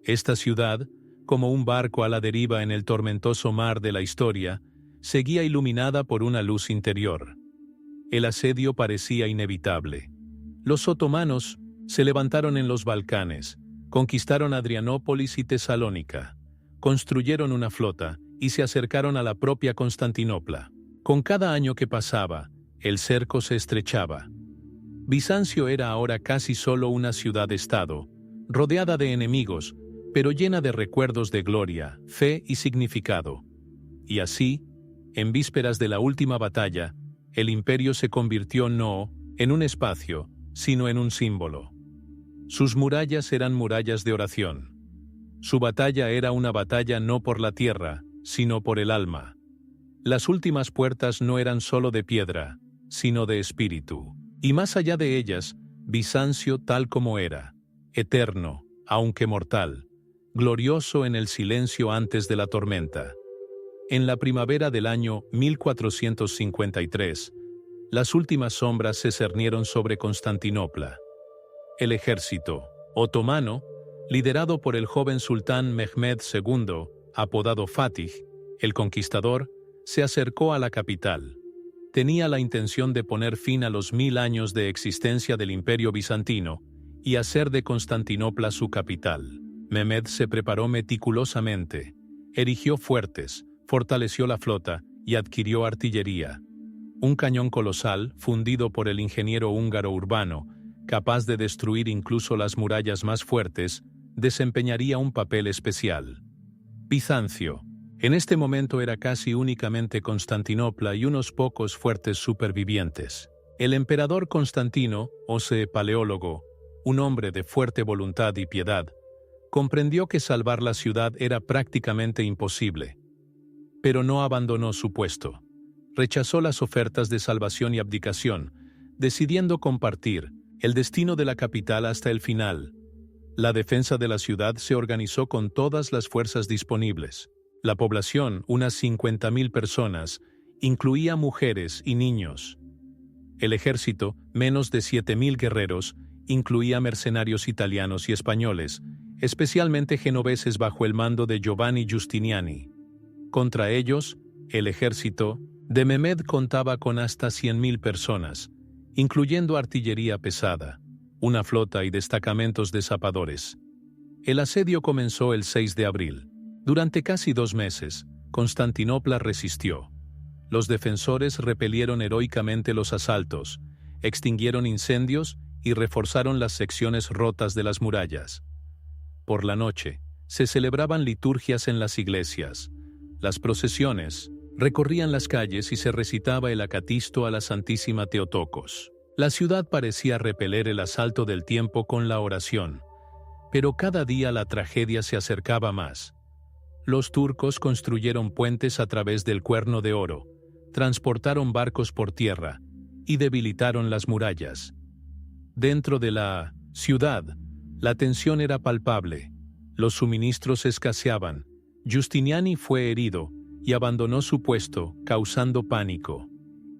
Esta ciudad, como un barco a la deriva en el tormentoso mar de la historia, seguía iluminada por una luz interior. El asedio parecía inevitable. Los otomanos se levantaron en los Balcanes, conquistaron Adrianópolis y Tesalónica, construyeron una flota y se acercaron a la propia Constantinopla. Con cada año que pasaba, el cerco se estrechaba. Bizancio era ahora casi solo una ciudad-estado, rodeada de enemigos, pero llena de recuerdos de gloria, fe y significado. Y así, en vísperas de la última batalla, el imperio se convirtió no en un espacio, sino en un símbolo. Sus murallas eran murallas de oración. Su batalla era una batalla no por la tierra, sino por el alma. Las últimas puertas no eran solo de piedra, sino de espíritu. Y más allá de ellas, Bizancio tal como era, eterno, aunque mortal, glorioso en el silencio antes de la tormenta. En la primavera del año 1453, las últimas sombras se cernieron sobre Constantinopla. El ejército otomano, liderado por el joven sultán Mehmed II, apodado Fatih, el Conquistador, se acercó a la capital. Tenía la intención de poner fin a los 1000 años de existencia del Imperio bizantino y hacer de Constantinopla su capital. Mehmed se preparó meticulosamente, erigió fuertes, fortaleció la flota y adquirió artillería. Un cañón colosal, fundido por el ingeniero húngaro Urbano, capaz de destruir incluso las murallas más fuertes, desempeñaría un papel especial. Bizancio. En este momento era casi únicamente Constantinopla y unos pocos fuertes supervivientes. El emperador Constantino, paleólogo, un hombre de fuerte voluntad y piedad, comprendió que salvar la ciudad era prácticamente imposible. Pero no abandonó su puesto. Rechazó las ofertas de salvación y abdicación, decidiendo compartir el destino de la capital hasta el final. La defensa de la ciudad se organizó con todas las fuerzas disponibles. La población, unas 50.000 personas, incluía mujeres y niños. El ejército, menos de 7.000 guerreros, incluía mercenarios italianos y españoles, especialmente genoveses bajo el mando de Giovanni Giustiniani. Contra ellos, el ejército de Mehmed contaba con hasta 100.000 personas, incluyendo artillería pesada, una flota y destacamentos de zapadores. El asedio comenzó el 6 de abril. Durante casi 2 meses, Constantinopla resistió. Los defensores repelieron heroicamente los asaltos, extinguieron incendios y reforzaron las secciones rotas de las murallas. Por la noche, se celebraban liturgias en las iglesias. Las procesiones recorrían las calles y se recitaba el acatisto a la Santísima Theotokos. La ciudad parecía repeler el asalto del tiempo con la oración, pero cada día la tragedia se acercaba más. Los turcos construyeron puentes a través del Cuerno de Oro, transportaron barcos por tierra y debilitaron las murallas. Dentro de la ciudad, la tensión era palpable. Los suministros escaseaban. Giustiniani fue herido y abandonó su puesto, causando pánico.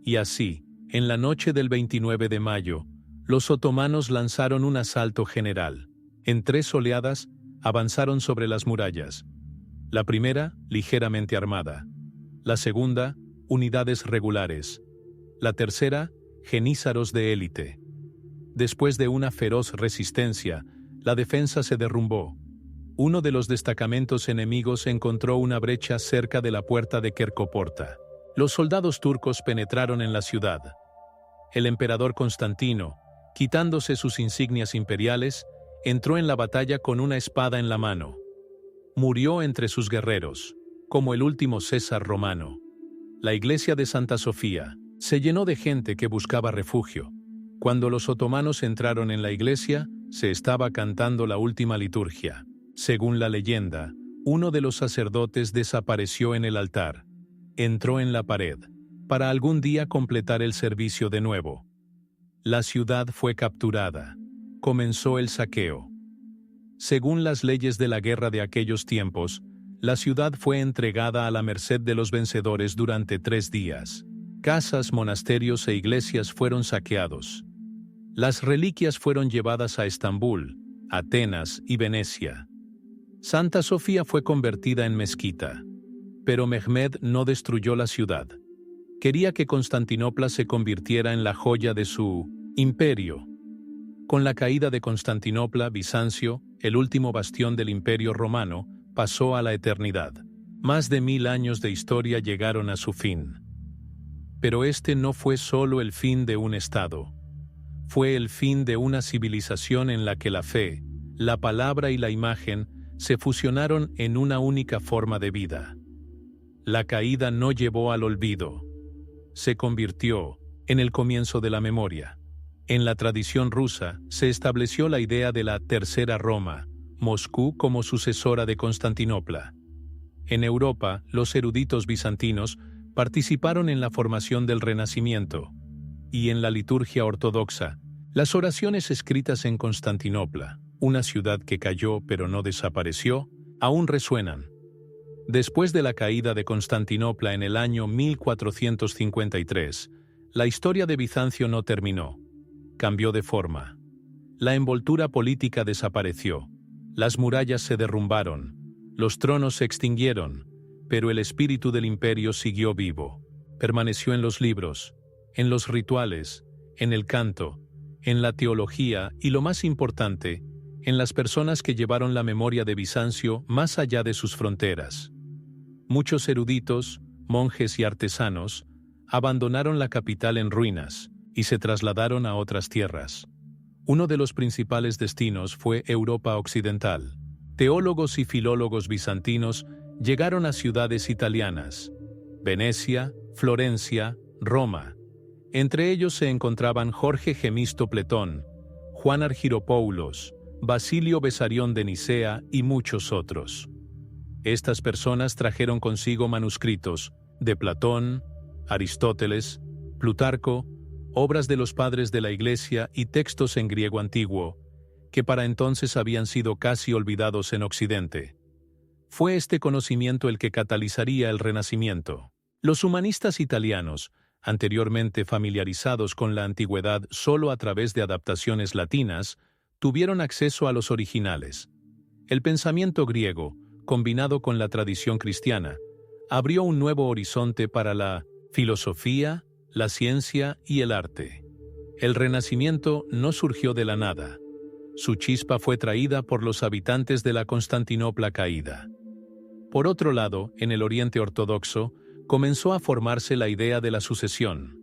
Y así, en la noche del 29 de mayo, los otomanos lanzaron un asalto general. En 3 oleadas, avanzaron sobre las murallas. La primera, ligeramente armada. La segunda, unidades regulares. La tercera, jenízaros de élite. Después de una feroz resistencia, la defensa se derrumbó. Uno de los destacamentos enemigos encontró una brecha cerca de la puerta de Kerkoporta. Los soldados turcos penetraron en la ciudad. El emperador Constantino, quitándose sus insignias imperiales, entró en la batalla con una espada en la mano. Murió entre sus guerreros, como el último César romano. La iglesia de Santa Sofía se llenó de gente que buscaba refugio. Cuando los otomanos entraron en la iglesia, se estaba cantando la última liturgia. Según la leyenda, uno de los sacerdotes desapareció en el altar. Entró en la pared, para algún día completar el servicio de nuevo. La ciudad fue capturada. Comenzó el saqueo. Según las leyes de la guerra de aquellos tiempos, la ciudad fue entregada a la merced de los vencedores durante 3 días. Casas, monasterios e iglesias fueron saqueados. Las reliquias fueron llevadas a Estambul, Atenas y Venecia. Santa Sofía fue convertida en mezquita. Pero Mehmed no destruyó la ciudad. Quería que Constantinopla se convirtiera en la joya de su imperio. Con la caída de Constantinopla, Bizancio, el último bastión del Imperio Romano, pasó a la eternidad. Más de 1000 años de historia llegaron a su fin. Pero este no fue solo el fin de un estado. Fue el fin de una civilización en la que la fe, la palabra y la imagen se fusionaron en una única forma de vida. La caída no llevó al olvido. Se convirtió en el comienzo de la memoria. En la tradición rusa se estableció la idea de la Tercera Roma, Moscú como sucesora de Constantinopla. En Europa, los eruditos bizantinos participaron en la formación del Renacimiento, y en la liturgia ortodoxa, las oraciones escritas en Constantinopla, una ciudad que cayó pero no desapareció, aún resuenan. Después de la caída de Constantinopla en el año 1453, la historia de Bizancio no terminó. Cambió de forma. La envoltura política desapareció, las murallas se derrumbaron, los tronos se extinguieron, pero el espíritu del imperio siguió vivo. Permaneció en los libros, en los rituales, en el canto, en la teología y, lo más importante, en las personas que llevaron la memoria de Bizancio más allá de sus fronteras. Muchos eruditos, monjes y artesanos abandonaron la capital en ruinas y se trasladaron a otras tierras. Uno de los principales destinos fue Europa Occidental. Teólogos y filólogos bizantinos llegaron a ciudades italianas: Venecia, Florencia, Roma. Entre ellos se encontraban Jorge Gemisto Pletón, Juan Argiropoulos, Basilio Besarión de Nicea y muchos otros. Estas personas trajeron consigo manuscritos de Platón, Aristóteles, Plutarco, obras de los padres de la Iglesia y textos en griego antiguo, que para entonces habían sido casi olvidados en Occidente. Fue este conocimiento el que catalizaría el Renacimiento. Los humanistas italianos, anteriormente familiarizados con la antigüedad solo a través de adaptaciones latinas, tuvieron acceso a los originales. El pensamiento griego, combinado con la tradición cristiana, abrió un nuevo horizonte para la filosofía, la ciencia y el arte. El Renacimiento no surgió de la nada. Su chispa fue traída por los habitantes de la Constantinopla caída. Por otro lado, en el Oriente Ortodoxo, comenzó a formarse la idea de la sucesión.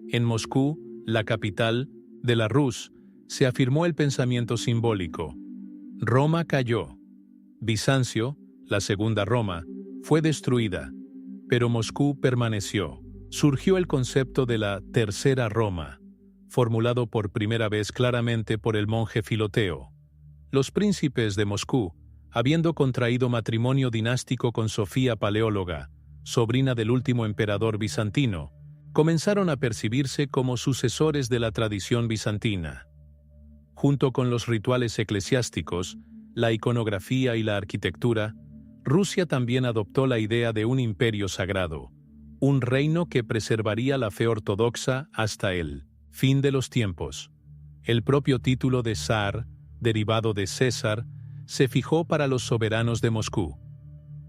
En Moscú, la capital de la Rus, se afirmó el pensamiento simbólico. Roma cayó. Bizancio, la segunda Roma, fue destruida, pero Moscú permaneció. Surgió el concepto de la Tercera Roma, formulado por primera vez claramente por el monje Filoteo. Los príncipes de Moscú, habiendo contraído matrimonio dinástico con Sofía Paleóloga, sobrina del último emperador bizantino, comenzaron a percibirse como sucesores de la tradición bizantina. Junto con los rituales eclesiásticos, la iconografía y la arquitectura, Rusia también adoptó la idea de un imperio sagrado, un reino que preservaría la fe ortodoxa hasta el fin de los tiempos. El propio título de zar, derivado de César, se fijó para los soberanos de Moscú.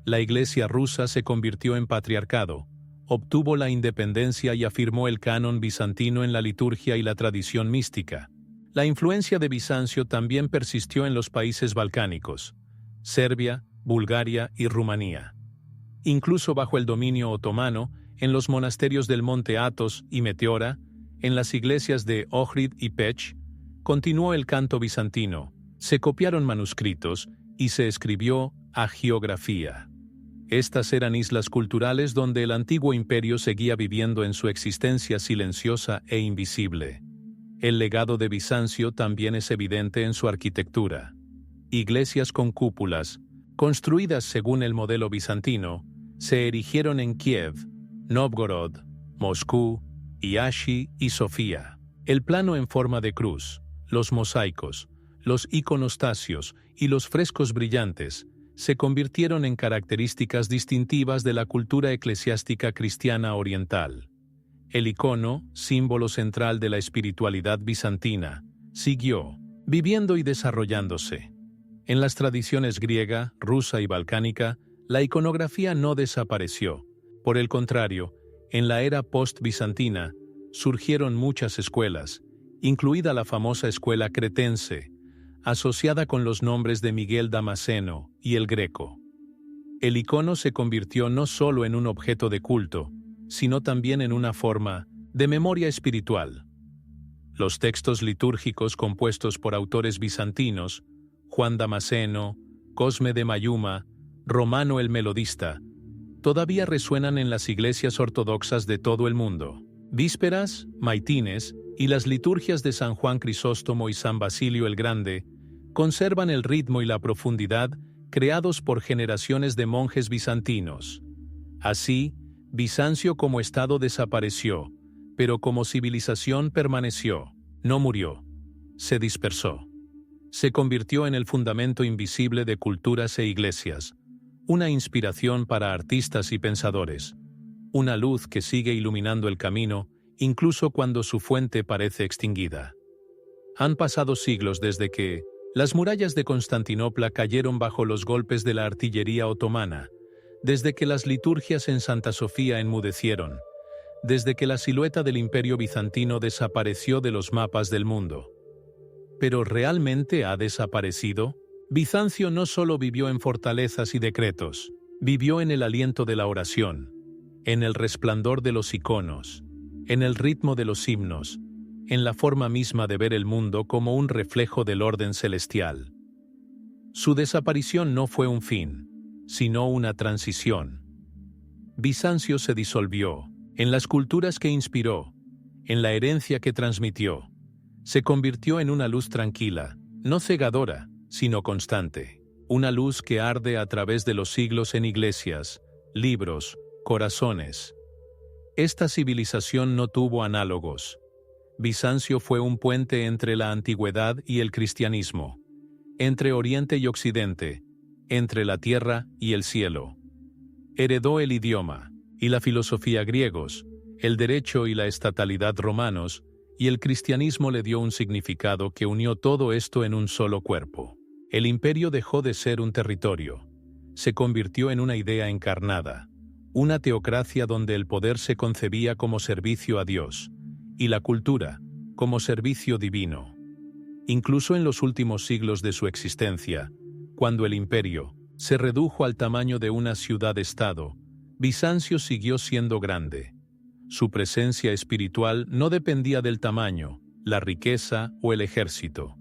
La Iglesia rusa se convirtió en patriarcado, obtuvo la independencia y afirmó el canon bizantino en la liturgia y la tradición mística. La influencia de Bizancio también persistió en los países balcánicos, Serbia, Bulgaria y Rumanía. Incluso bajo el dominio otomano, en los monasterios del monte Athos y Meteora, en las iglesias de Ohrid y Pech, continuó el canto bizantino, se copiaron manuscritos y se escribió hagiografía. Estas eran islas culturales donde el antiguo imperio seguía viviendo en su existencia silenciosa e invisible. El legado de Bizancio también es evidente en su arquitectura. Iglesias con cúpulas, construidas según el modelo bizantino, se erigieron en Kiev, Novgorod, Moscú, Iashi y Sofía. El plano en forma de cruz, los mosaicos, los iconostasios y los frescos brillantes se convirtieron en características distintivas de la cultura eclesiástica cristiana oriental. El icono, símbolo central de la espiritualidad bizantina, siguió viviendo y desarrollándose. En las tradiciones griega, rusa y balcánica, la iconografía no desapareció. Por el contrario, en la era post-bizantina, surgieron muchas escuelas, incluida la famosa escuela cretense, asociada con los nombres de Miguel Damasceno y el Greco. El icono se convirtió no solo en un objeto de culto, sino también en una forma de memoria espiritual. Los textos litúrgicos compuestos por autores bizantinos, Juan Damasceno, Cosme de Mayuma, Romano el Melodista, todavía resuenan en las iglesias ortodoxas de todo el mundo. Vísperas, maitines y las liturgias de San Juan Crisóstomo y San Basilio el Grande conservan el ritmo y la profundidad creados por generaciones de monjes bizantinos. Así, Bizancio como estado desapareció, pero como civilización permaneció, no murió, se dispersó. Se convirtió en el fundamento invisible de culturas e iglesias, una inspiración para artistas y pensadores, una luz que sigue iluminando el camino, incluso cuando su fuente parece extinguida. Han pasado siglos desde que las murallas de Constantinopla cayeron bajo los golpes de la artillería otomana, desde que las liturgias en Santa Sofía enmudecieron, desde que la silueta del Imperio bizantino desapareció de los mapas del mundo. ¿Pero realmente ha desaparecido? Bizancio no solo vivió en fortalezas y decretos, vivió en el aliento de la oración, en el resplandor de los iconos, en el ritmo de los himnos, en la forma misma de ver el mundo como un reflejo del orden celestial. Su desaparición no fue un fin, sino una transición. Bizancio se disolvió, en las culturas que inspiró, en la herencia que transmitió. Se convirtió en una luz tranquila, no cegadora, sino constante. Una luz que arde a través de los siglos en iglesias, libros, corazones. Esta civilización no tuvo análogos. Bizancio fue un puente entre la antigüedad y el cristianismo, entre Oriente y Occidente, entre la tierra y el cielo. Heredó el idioma y la filosofía griegos, el derecho y la estatalidad romanos, y el cristianismo le dio un significado que unió todo esto en un solo cuerpo. El imperio dejó de ser un territorio. Se convirtió en una idea encarnada, una teocracia donde el poder se concebía como servicio a Dios, y la cultura como servicio divino. Incluso en los últimos siglos de su existencia, cuando el imperio se redujo al tamaño de una ciudad-estado, Bizancio siguió siendo grande. Su presencia espiritual no dependía del tamaño, la riqueza o el ejército.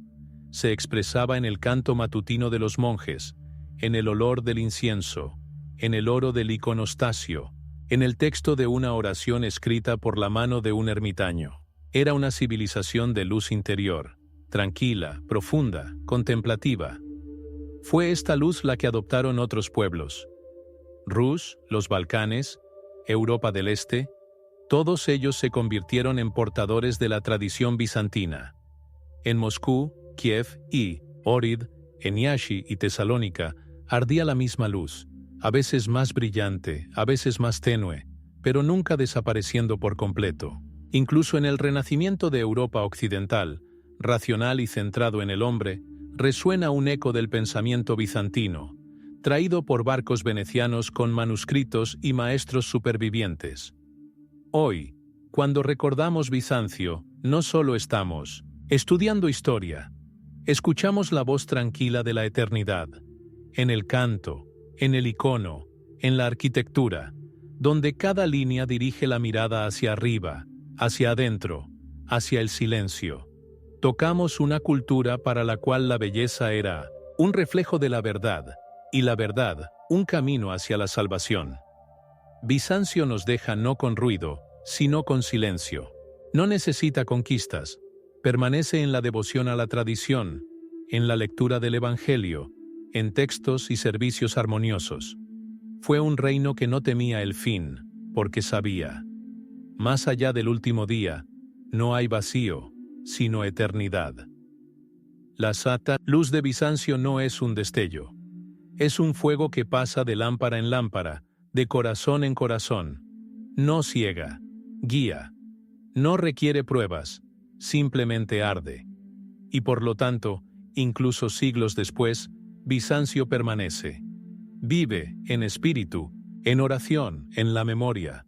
Se expresaba en el canto matutino de los monjes, en el olor del incienso, en el oro del iconostasio, en el texto de una oración escrita por la mano de un ermitaño. Era una civilización de luz interior, tranquila, profunda, contemplativa. Fue esta luz la que adoptaron otros pueblos. Rus, los Balcanes, Europa del Este, todos ellos se convirtieron en portadores de la tradición bizantina. En Moscú, Kiev y Ohrid, en Iași y Tesalónica, ardía la misma luz, a veces más brillante, a veces más tenue, pero nunca desapareciendo por completo. Incluso en el renacimiento de Europa occidental, racional y centrado en el hombre, resuena un eco del pensamiento bizantino, traído por barcos venecianos con manuscritos y maestros supervivientes. Hoy, cuando recordamos Bizancio, no solo estamos estudiando historia, escuchamos la voz tranquila de la eternidad, en el canto, en el icono, en la arquitectura, donde cada línea dirige la mirada hacia arriba, hacia adentro, hacia el silencio. Tocamos una cultura para la cual la belleza era un reflejo de la verdad, y la verdad, un camino hacia la salvación. Bizancio nos deja no con ruido, sino con silencio. No necesita conquistas, permanece en la devoción a la tradición, en la lectura del Evangelio, en textos y servicios armoniosos. Fue un reino que no temía el fin, porque sabía: más allá del último día, no hay vacío, sino eternidad. La santa luz de Bizancio no es un destello. Es un fuego que pasa de lámpara en lámpara, de corazón en corazón. No ciega, guía. No requiere pruebas, simplemente arde. Y por lo tanto, incluso siglos después, Bizancio permanece. Vive en espíritu, en oración, en la memoria.